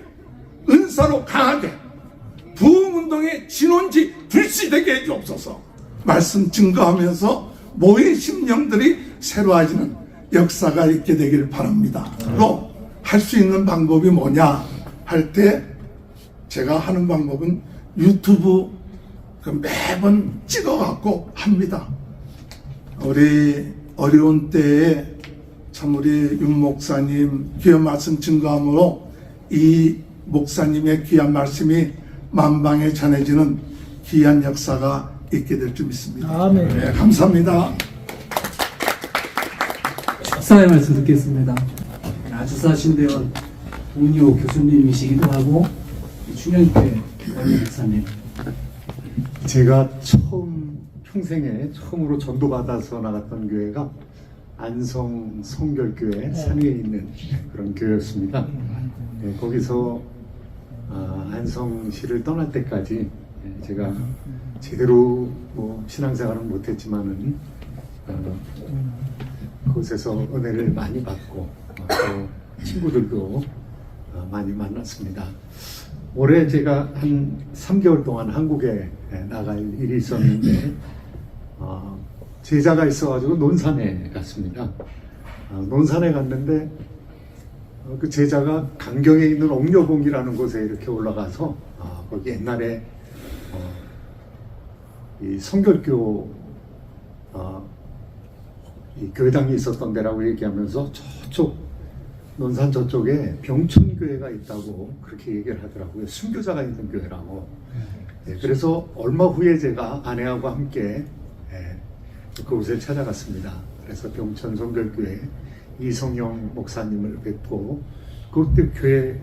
은사로 강하게 부흥운동의 진원지 불씨되게 해주옵소서. 말씀 증거하면서 모인 심령들이 새로워지는 역사가 있게 되기를 바랍니다. 또 할 수 있는 방법이 뭐냐 할 때 제가 하는 방법은 유튜브 매번 찍어갖고 합니다. 우리 어려운 때에 참 우리 윤 목사님 귀한 말씀 증거함으로 이 목사님의 귀한 말씀이 만방에 전해지는 귀한 역사가 있게 될 줄 믿습니다. 아멘. 네, 감사합니다. 축사의 말씀 듣겠습니다. 주사신대원 공유 교수님이시기도 하고 충현교회 목사님. 제가 평생에 처음으로 전도받아서 나갔던 교회가 안성 성결교회 산위에 있는 그런 교회였습니다. 네, 거기서 안성시를 떠날 때까지 제가 제대로 신앙생활은 못했지만은 그곳에서 은혜를 많이 받고 또 친구들도 많이 만났습니다. 올해 제가 한 3개월 동안 한국에 나갈 일이 있었는데 제자가 있어가지고 논산에 갔습니다. 논산에 갔는데 그 제자가 강경에 있는 옥녀봉이라는 곳에 이렇게 올라가서 거기 옛날에 이 성결교 이 교회당이 있었던 데라고 얘기하면서 저쪽 논산 저쪽에 병천교회가 있다고 그렇게 얘기를 하더라고요. 순교자가 있는 교회라고. 네, 그래서 얼마 후에 제가 아내하고 함께 그곳에 찾아갔습니다. 그래서 병천 성결교회 이성영 목사님을 뵙고 그때 교회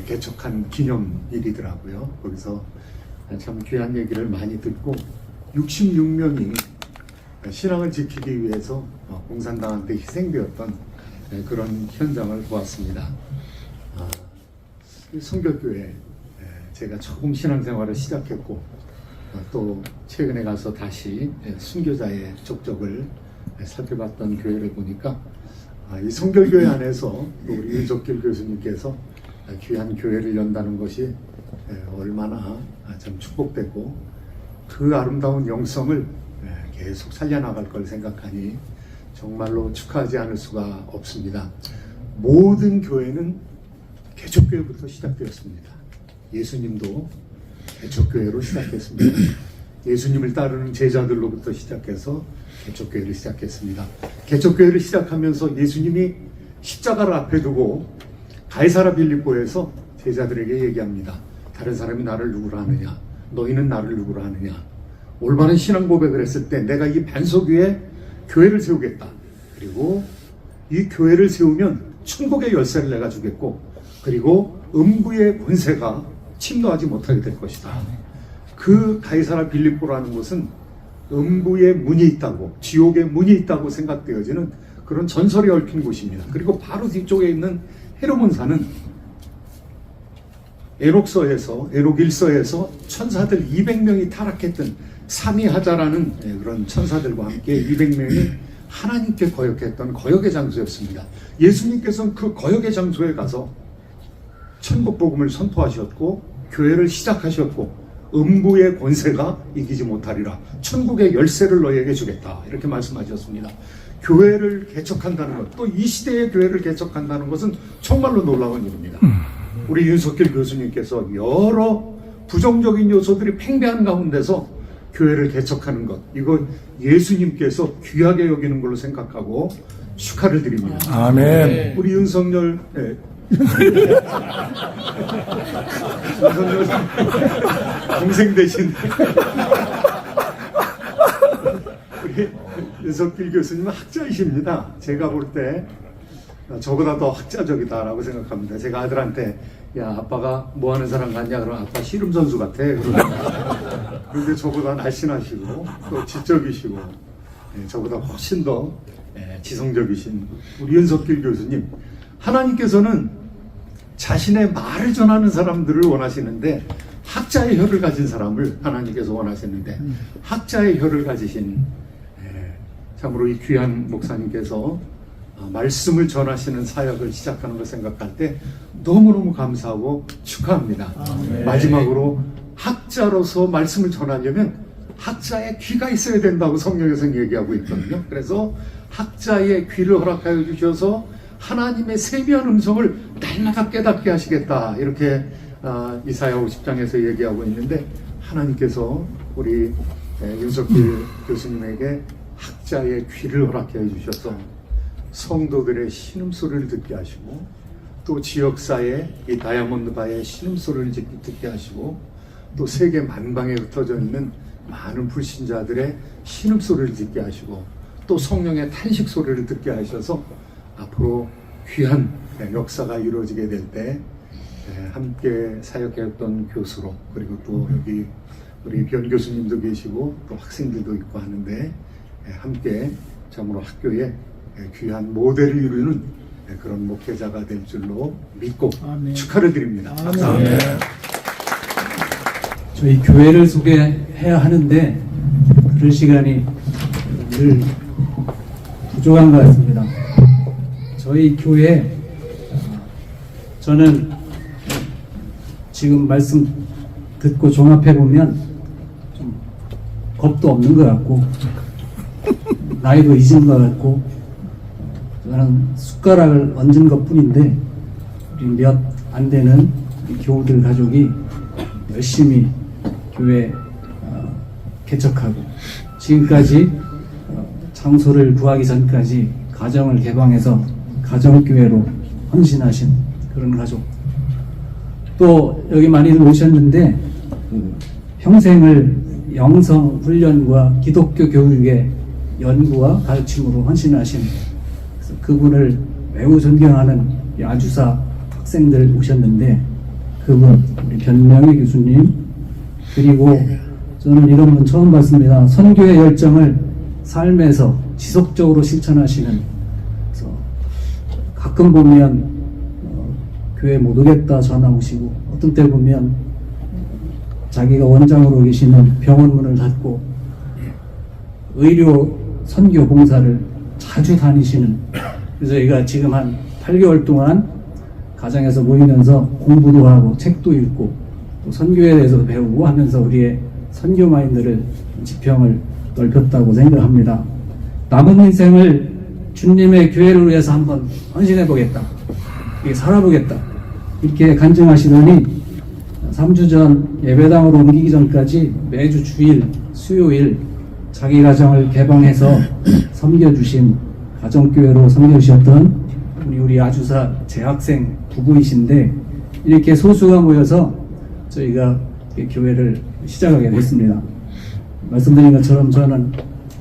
개척한 기념일이더라고요. 거기서 참 귀한 얘기를 많이 듣고 66명이 신앙을 지키기 위해서 공산당한테 희생되었던 그런 현장을 보았습니다. 성결교회 제가 처음 신앙생활을 시작했고 또 최근에 가서 다시 순교자의 족적을 살펴봤던 교회를 보니까 이 성결교회 안에서 또 우리 윤석길 교수님께서 귀한 교회를 연다는 것이 얼마나 참 축복되고 그 아름다운 영성을 계속 살려나갈 걸 생각하니 정말로 축하하지 않을 수가 없습니다. 모든 교회는 개척교회부터 시작되었습니다. 예수님도 개척교회로 시작했습니다. 예수님을 따르는 제자들로부터 시작해서 개척교회를 시작했습니다. 개척교회를 시작하면서 예수님이 십자가를 앞에 두고 가이사라 빌립보에서 제자들에게 얘기합니다. 다른 사람이 나를 누구라 하느냐? 너희는 나를 누구라 하느냐? 올바른 신앙 고백을 했을 때 내가 이 반석 위에 교회를 세우겠다. 그리고 이 교회를 세우면 천국의 열쇠를 내가 주겠고 그리고 음부의 권세가 침노하지 못하게 될 것이다. 그 가이사라 빌립보라는 곳은 음부의 문이 있다고 지옥의 문이 있다고 생각되어지는 그런 전설이 얽힌 곳입니다. 그리고 바로 뒤쪽에 있는 헤르몬산은 에녹서 1서에서 천사들 200명이 타락했던 사미하자라는 그런 천사들과 함께 200명이 하나님께 거역했던 거역의 장소였습니다. 예수님께서는 그 거역의 장소에 가서 천국 복음을 선포하셨고 교회를 시작하셨고 음부의 권세가 이기지 못하리라. 천국의 열쇠를 너희에게 주겠다. 이렇게 말씀하셨습니다. 교회를 개척한다는 것, 또 이 시대의 교회를 개척한다는 것은 정말로 놀라운 일입니다. 우리 윤석길 교수님께서 여러 부정적인 요소들이 팽배한 가운데서 교회를 개척하는 것, 이건 예수님께서 귀하게 여기는 걸로 생각하고 축하를 드립니다. 아멘. 우리 윤석열 동생 대신 우리 윤석길 교수님은 학자이십니다. 제가 볼 때 저보다 더 학자적이다라고 생각합니다. 제가 아들한테 야 아빠가 뭐 하는 사람 같냐 그러면 아빠 씨름 선수 같아 그런데 저보다 날씬하시고 또 지적이시고 저보다 훨씬 더 지성적이신 우리 윤석길 교수님, 하나님께서는 자신의 말을 전하는 사람들을 원하시는데 학자의 혀를 가진 사람을 하나님께서 원하셨는데 학자의 혀를 가지신 참으로 이 귀한 목사님께서 말씀을 전하시는 사역을 시작하는 걸 생각할 때 너무너무 감사하고 축하합니다. 마지막으로 학자로서 말씀을 전하려면 학자의 귀가 있어야 된다고 성경에서 얘기하고 있거든요. 그래서 학자의 귀를 허락하여 주셔서 하나님의 세미한 음성을 날마다 깨닫게 하시겠다. 이렇게 이사야 50장에서 얘기하고 있는데 하나님께서 우리 윤석길 교수님에게 학자의 귀를 허락해 주셔서 성도들의 신음소리를 듣게 하시고 또 지역사회 이 다이아몬드 바의 신음소리를 듣게 하시고 또 세계 만방에 흩어져 있는 많은 불신자들의 신음소리를 듣게 하시고 또 성령의 탄식 소리를 듣게 하셔서 앞으로 귀한 역사가 이루어지게 될 때 함께 사역했던 교수로 그리고 또 여기 우리 변 교수님도 계시고 또 학생들도 있고 하는데 함께 참으로 학교에 귀한 모델을 이루는 그런 목회자가 될 줄로 믿고 축하를 드립니다. 아멘. 저희 교회를 소개해야 하는데 그럴 시간이 늘 부족한 것 같습니다. 저희 교회 저는 지금 말씀 듣고 종합해 보면 좀 겁도 없는 것 같고 나이도 잊은 것 같고 저는 숟가락을 얹은 것 뿐인데 우리 몇 안 되는 교우들 가족이 열심히 교회 개척하고 지금까지 장소를 구하기 전까지 가정을 개방해서 가정교회로 헌신하신 그런 가족, 또 여기 많이들 오셨는데 평생을 영성 훈련과 기독교 교육에 연구와 가르침으로 헌신하신 그래서 그분을 매우 존경하는 이 아주사 학생들 오셨는데 그분 우리 변명희 교수님 그리고 저는 이런 분 처음 봤습니다. 선교의 열정을 삶에서 지속적으로 실천하시는 그래서 가끔 보면 교회 못 오겠다 전화 오시고 어떤 때 보면 자기가 원장으로 계시는 병원 문을 닫고 의료 선교 봉사를 자주 다니시는 그래서 저희가 지금 한 8개월 동안 가정에서 모이면서 공부도 하고 책도 읽고 또 선교에 대해서 배우고 하면서 우리의 선교 마인드를 지평을 넓혔다고 생각합니다. 남은 인생을 주님의 교회를 위해서 한번 헌신해 보겠다. 살아보겠다. 이렇게 간증하시더니 3주 전 예배당으로 옮기기 전까지 매주 주일, 수요일 자기 가정을 개방해서 섬겨주신 가정교회로 섬겨주셨던 우리 아주사 재학생 부부이신데 이렇게 소수가 모여서 저희가 교회를 시작하게 됐습니다. 말씀드린 것처럼 저는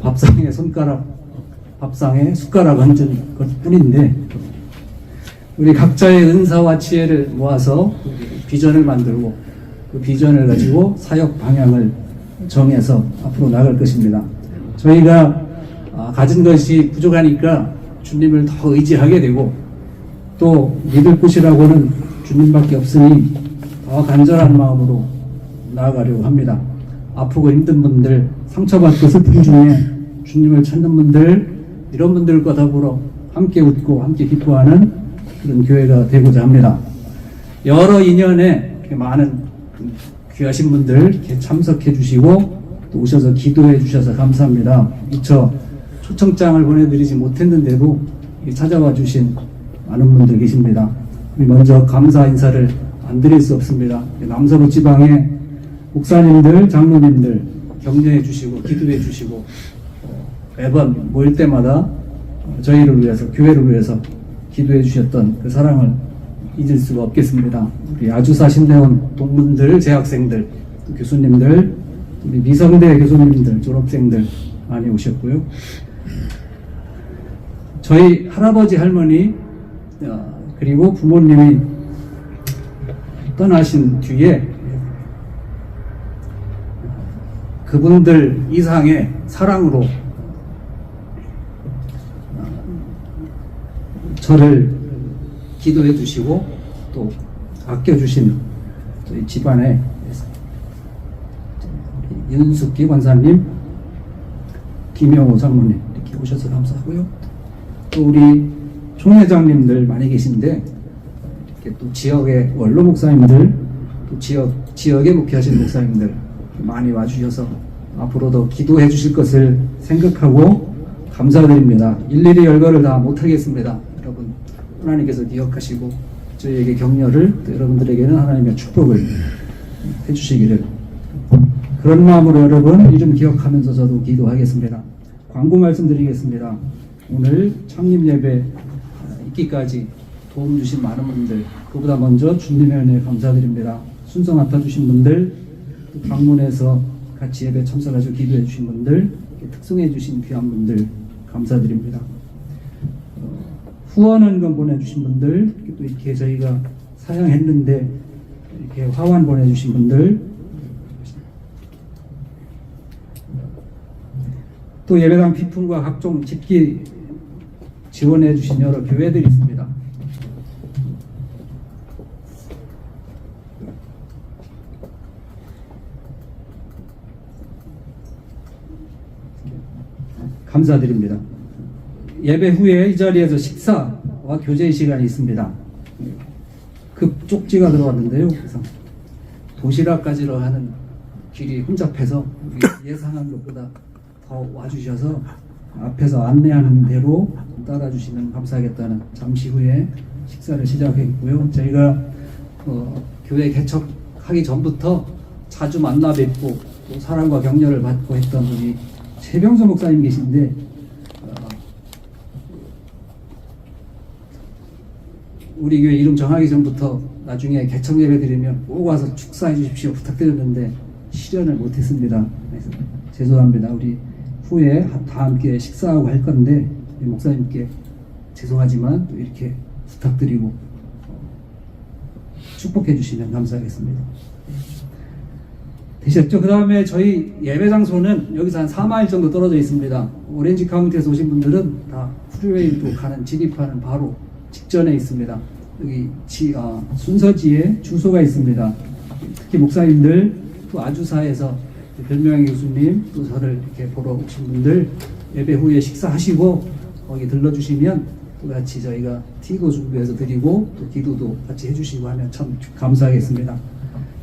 밥상에 숟가락 얹은 것 뿐인데 우리 각자의 은사와 지혜를 모아서 비전을 만들고 그 비전을 가지고 사역 방향을 정해서 앞으로 나갈 것입니다. 저희가 가진 것이 부족하니까 주님을 더 의지하게 되고 또 믿을 곳이라고는 주님밖에 없으니 더 간절한 마음으로 나아가려고 합니다. 아프고 힘든 분들, 상처받고 슬픔 중에 주님을 찾는 분들, 이런 분들과 더불어 함께 웃고 함께 기뻐하는 그런 교회가 되고자 합니다. 여러 인연에 이렇게 많은 귀하신 분들 이렇게 참석해 주시고 또 오셔서 기도해 주셔서 감사합니다. 미처 초청장을 보내드리지 못했는데도 찾아와 주신 많은 분들 계십니다. 우리 먼저 감사 인사를 안 드릴 수 없습니다. 남서부 지방의 목사님들, 장로님들 격려해 주시고 기도해 주시고 매번 모일 때마다 저희를 위해서 교회를 위해서 기도해 주셨던 그 사랑을 잊을 수가 없겠습니다. 우리 아주사 신대원 동문들, 재학생들, 교수님들, 우리 미성대 교수님들, 졸업생들 많이 오셨고요. 저희 할아버지, 할머니 그리고 부모님이 떠나신 뒤에 그분들 이상의 사랑으로 저를 기도해 주시고 또 아껴주신 저희 집안의 윤숙기 권사님, 김영호 장로님 이렇게 오셔서 감사하고요. 또 우리 총회장님들 많이 계신데 이렇게 또 지역의 원로 목사님들, 또 지역에 목회하시는 목사님들 많이 와주셔서 앞으로도 기도해 주실 것을 생각하고 감사드립니다. 일일이 열거를 다 못하겠습니다. 여러분 하나님께서 기억하시고 저희에게 격려를 또 여러분들에게는 하나님의 축복을 해주시기를 그런 마음으로 여러분 이름 기억하면서 저도 기도하겠습니다. 광고 말씀드리겠습니다. 오늘 창립 예배 있기까지 도움 주신 많은 분들 그보다 먼저 주님의 은혜 감사드립니다. 순서 맡아주신 분들 또 방문해서 같이 예배 참석하시고 기도해 주신 분들 특송해 주신 귀한 분들 감사드립니다. 후원헌금 보내주신 분들 또 이렇게 저희가 사양했는데 이렇게 화환 보내주신 분들 또 예배당 비품과 각종 집기 지원해 주신 여러 교회들이 있습니다. 감사드립니다. 예배 후에 이 자리에서 식사와 교제 시간이 있습니다. 급 쪽지가 들어왔는데요. 그래서 도시락 가지러 하는 길이 혼잡해서 예상한 것보다 더 와주셔서 앞에서 안내하는 대로 따라주시면 감사하겠다는 잠시 후에 식사를 시작했고요. 저희가 교회 개척하기 전부터 자주 만나 뵙고 또 사랑과 격려를 받고 했던 분이 최병수 목사님 계신데 우리 교회 이름 정하기 전부터 나중에 개척 예배 드리면 꼭 와서 축사해 주십시오 부탁드렸는데 실현을 못했습니다. 그래서 죄송합니다. 우리 후에 다 함께 식사하고 할 건데 목사님께 죄송하지만 또 이렇게 부탁드리고 축복해 주시면 감사하겠습니다. 되셨죠? 그 다음에 저희 예배 장소는 여기서 한 4마일 정도 떨어져 있습니다. 오렌지 카운티에서 오신 분들은 다 프리웨이로 가는 진입하는 바로 직전에 있습니다. 여기 순서지에 주소가 있습니다. 특히 목사님들 또 아주사에서 별명의 교수님 또 저를 이렇게 보러 오신 분들 예배 후에 식사하시고 거기 들러주시면 또 같이 저희가 티고 준비해서 드리고 또 기도도 같이 해주시고 하면 참 감사하겠습니다.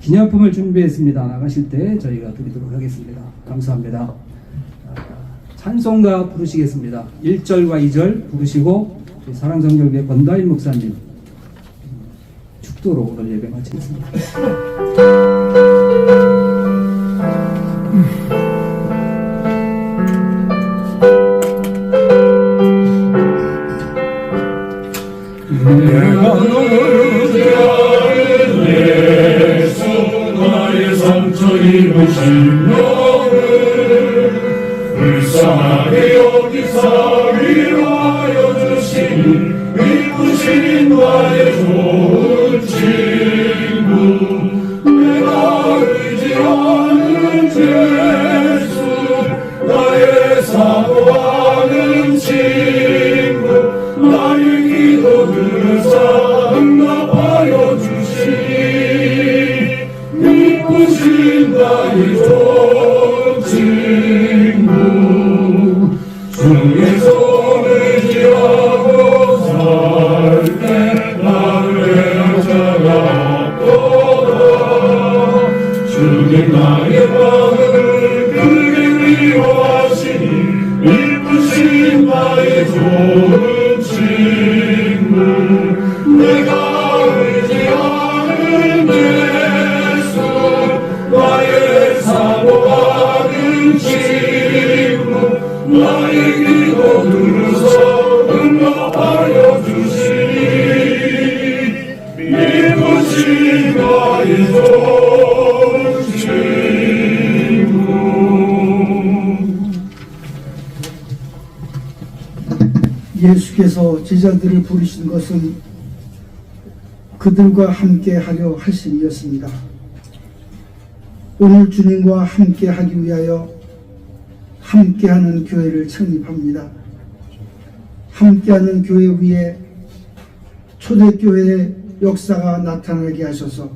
기념품을 준비했습니다. 나가실 때 저희가 드리도록 하겠습니다. 감사합니다. 찬송가 부르시겠습니다. 1절과 2절 부르시고 사랑성결교회 권다일 목사님 축도로 오늘 예배 마치겠습니다. 내가 너를 위하여 예수 나의 상처 입으신 너를 불쌍하게 여기사 위로하여 주신 이쁘신 나의 좋은 친구 내가 의지하는 예수 나의 사모하는 친구 나의 기도 들으사 응답하여 주시니 이쁘신 나의 좋은 친구 주의 손을 지하고 살 때 나를 항자가 없도다 주님 나의 마음을 크게 미워하시니 이쁘신 나의 좋은 친구 내가 의지하는 예수 나의 사모하는 친구 나의 기도 들으사 응답하여 주시니 이쁘신 나의 좋은 친구. 예수께서 제자들을 부르신 것은 그들과 함께 하려 하심이었습니다. 오늘 주님과 함께 하기 위하여 함께하는 교회를 창립합니다. 함께하는 교회 위에 초대교회의 역사가 나타나게 하셔서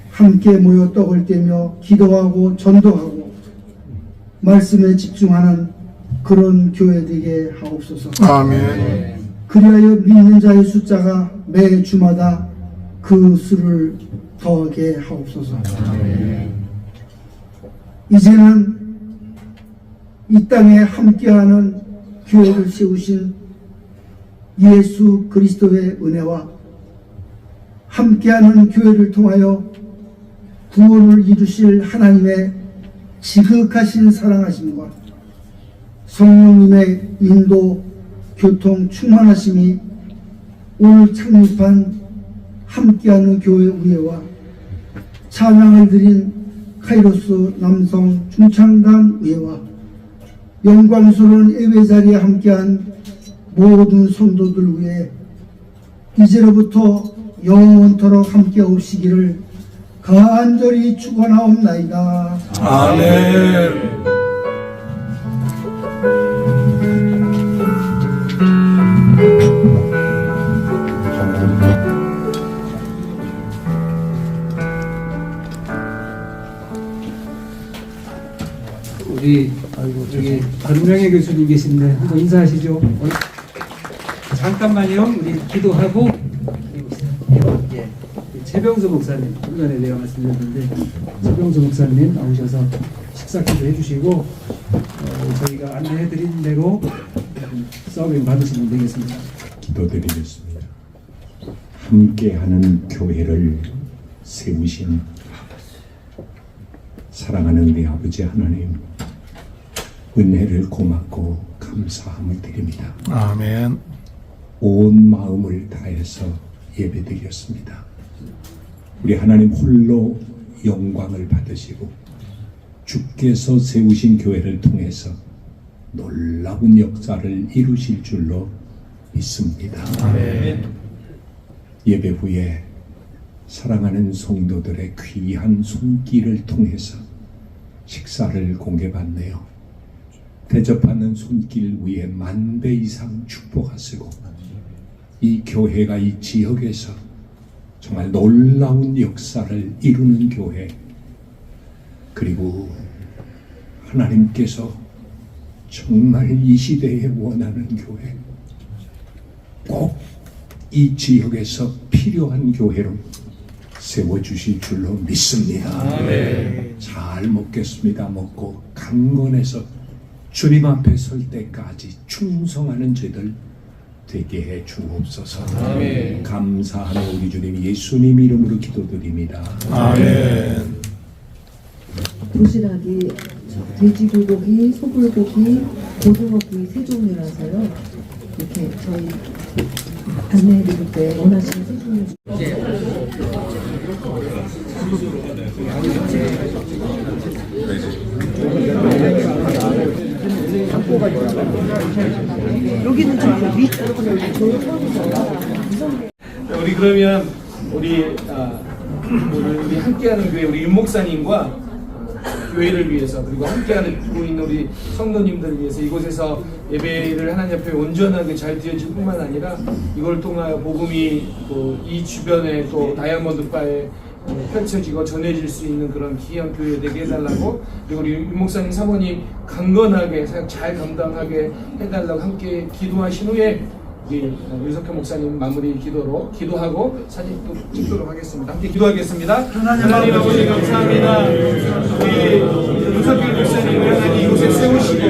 함께 모여 떡을 떼며 기도하고 전도하고 말씀에 집중하는 그런 교회 되게 하옵소서. 아멘. 그리하여 믿는 자의 숫자가 매 주마다 그 수를 더하게 하옵소서. 이제는 이 땅에 함께하는 교회를 세우신 예수 그리스도의 은혜와 함께하는 교회를 통하여 구원을 이루실 하나님의 지극하신 사랑하심과 성령님의 인도, 교통, 충만하심이 오늘 창립한 함께하는 교회 의회와 찬양을 드린 카이로스 남성 중창단 의회와 영광스러운 예배 자리에 함께한 모든 성도들 위해 이제로부터 영원토록 함께 오시기를 간절히 축원하옵나이다. 아멘. 우리 여기 별명의 교수님 계신데 한번 인사하시죠. 잠깐만요. 우리 기도하고 예. 최병수 목사님 좀 전에 내가 말씀드렸는데 최병수 목사님 나오셔서 식사기도 해주시고 저희가 안내해드린 대로 서빙 받으시면 되겠습니다. 기도드리겠습니다. 함께하는 교회를 세우신 사랑하는 우리 아버지 하나님, 은혜를 고맙고 감사함을 드립니다. 아멘. 온 마음을 다해서 예배드렸습니다. 우리 하나님 홀로 영광을 받으시고 주께서 세우신 교회를 통해서 놀라운 역사를 이루실 줄로 믿습니다. 예배 후에 사랑하는 성도들의 귀한 손길을 통해서 식사를 공개받네요. 대접하는 손길 위에 10,000배 이상 축복하시고 이 교회가 이 지역에서 정말 놀라운 역사를 이루는 교회, 그리고 하나님께서 정말 이 시대에 원하는 교회, 꼭 이 지역에서 필요한 교회로 세워주실 줄로 믿습니다. 잘 먹겠습니다. 먹고 강건해서 주님 앞에 설 때까지 충성하는 저희들 되게 해 주옵소서. 감사하는 우리 주님 예수님 이름으로 기도드립니다. 도시락이 돼지불고기, 소불고기, 고등어구이 3종류라서요. 이렇게 저희 안내해드릴 때 원하시는 3종류. 여기는 좀 위쪽으로 우리 그러면 우리 함께하는 교회 우리 윤 목사님과 교회를 위해서 그리고 함께하고 있는 우리 성도님들을 위해서 이곳에서 예배를 하나님 앞에 온전하게 잘 드려질 뿐만 아니라 이걸 통하여 복음이 또 이 주변에 또 다이아몬드 바에 펼쳐지고 전해질 수 있는 그런 귀한 교회 되게 해달라고, 그리고 우리 윤 목사님 사모님 강건하게 사역 잘 감당하게 해달라고 함께 기도하신 후에 우리 윤석현 목사님 마무리 기도로 기도하고 사진도 찍도록 하겠습니다. 함께 기도하겠습니다. 하나님 아버지 감사합니다. 우리 윤석현 목사님을 하나님 이곳에 세우시고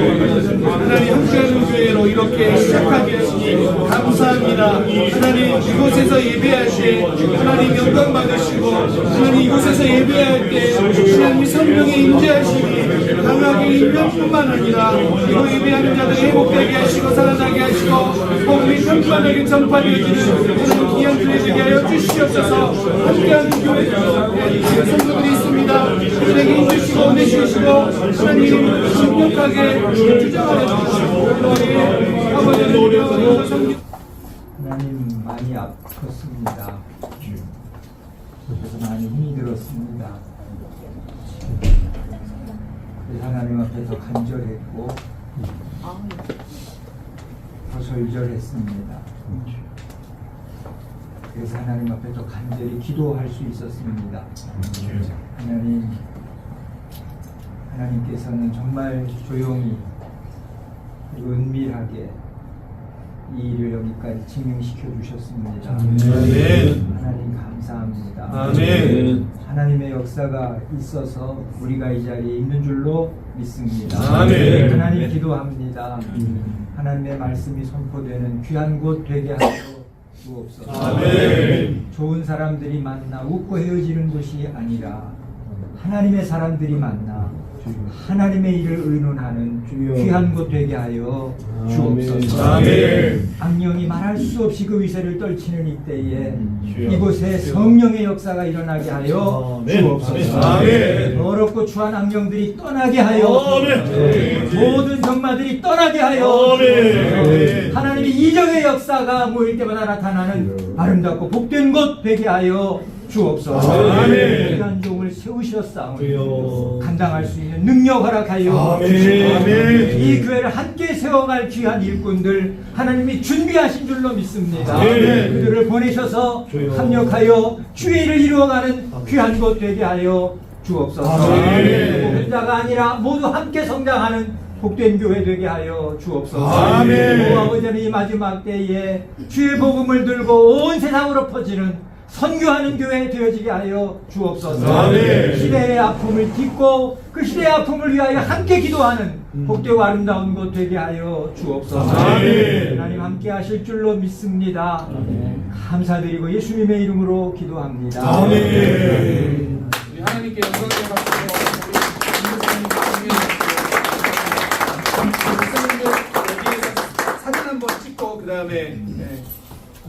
하나님 함께하는 교회로 이렇게 시작하게 하시니 감사합니다. 하나님 이곳에서 예배할 때 하나님 영광 받으시고 하나님 이곳에서 예배할 때 하나님 성령의 임재하심이 강하게 임할 뿐만 아니라 이곳 예배하는 자들 회복되게 하시고 살아나게 하시고 복음이 평판하게 전파되어지는 그런 귀한 교회 되게 하여 주시옵소서. 함께하는 교회 성도들이 있습니다. 그들에게 힘주시고 은혜 주시고 하나님 신격하게 주장하여 주시고 아버지의 노력으로 하나님 많이 아팠습니다. 그래서 많이 힘이 들었습니다. 그래서 하나님 앞에서 간절했고 절절했습니다. 그래서 하나님 앞에 더 간절히 기도할 수 있었습니다. 하나님께서는 정말 조용히 그리고 은밀하게 이 일을 여기까지 진행시켜 주셨습니다. 하나님 감사합니다. 하나님의 역사가 있어서 우리가 이 자리에 있는 줄로 믿습니다. 하나님 기도합니다. 하나님의 말씀이 선포되는 귀한 곳 되게 하여 주옵소서. 좋은 사람들이 만나 웃고 헤어지는 곳이 아니라 하나님의 사람들이 만나 하나님의 일을 의논하는 귀한 곳 되게 하여 주옵소서. 악령이 말할 수 없이 그 위세를 떨치는 이때에 이곳에 성령의 역사가 일어나게 하여 주옵소서. 더럽고 추한 악령들이 떠나게 하여 모든 병마들이 떠나게 하여 하나님의 이적의 역사가 모일 때마다 나타나는 아름답고 복된 곳 되게 하여 주옵소서. 귀한 종을 세우셨사오니 감당할 수 있는 능력 허락하여 주시옵소서. 이 교회를 함께 세워갈 귀한 일꾼들 하나님이 준비하신 줄로 믿습니다. 그들을 보내셔서 합력하여 주의 일을 이루어가는 귀한 곳 되게 하여 주옵소서. 혼자가 아니라 모두 함께 성장하는 복된 교회 되게 하여 주옵소서. 아버지는 이 마지막 때에 주의 복음을 들고 온 세상으로 퍼지는 선교하는 교회 되어지게 하여 주옵소서. 시대의 아픔을 딛고 그 시대의 아픔을 위하여 함께 기도하는 복되고 아름다운 곳 되게 하여 주옵소서. 하나님 함께 하실 줄로 믿습니다. 감사드리고 예수님의 이름으로 기도합니다. 우리 하나님께 영광을 받고 사진 한번 찍고 그 다음에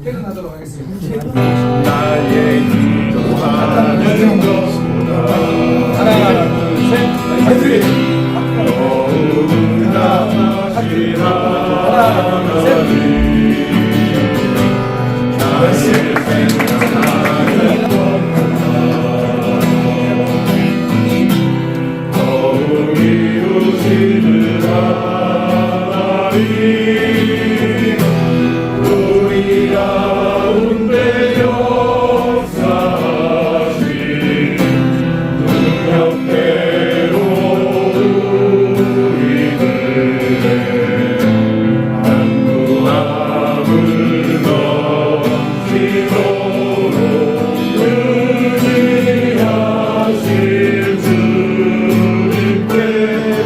퇴근하도록 하겠습니다. 나의 기도하는 것보다 하나, 둘, 셋, 파이팅! 너무나 우리 가운데 역사하신 능력대로 우리들의 안구함을 넘치도록 의지하실 주님께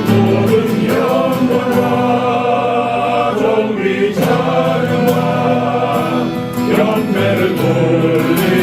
모든 영광과 정리 찬양과 연매를 돌리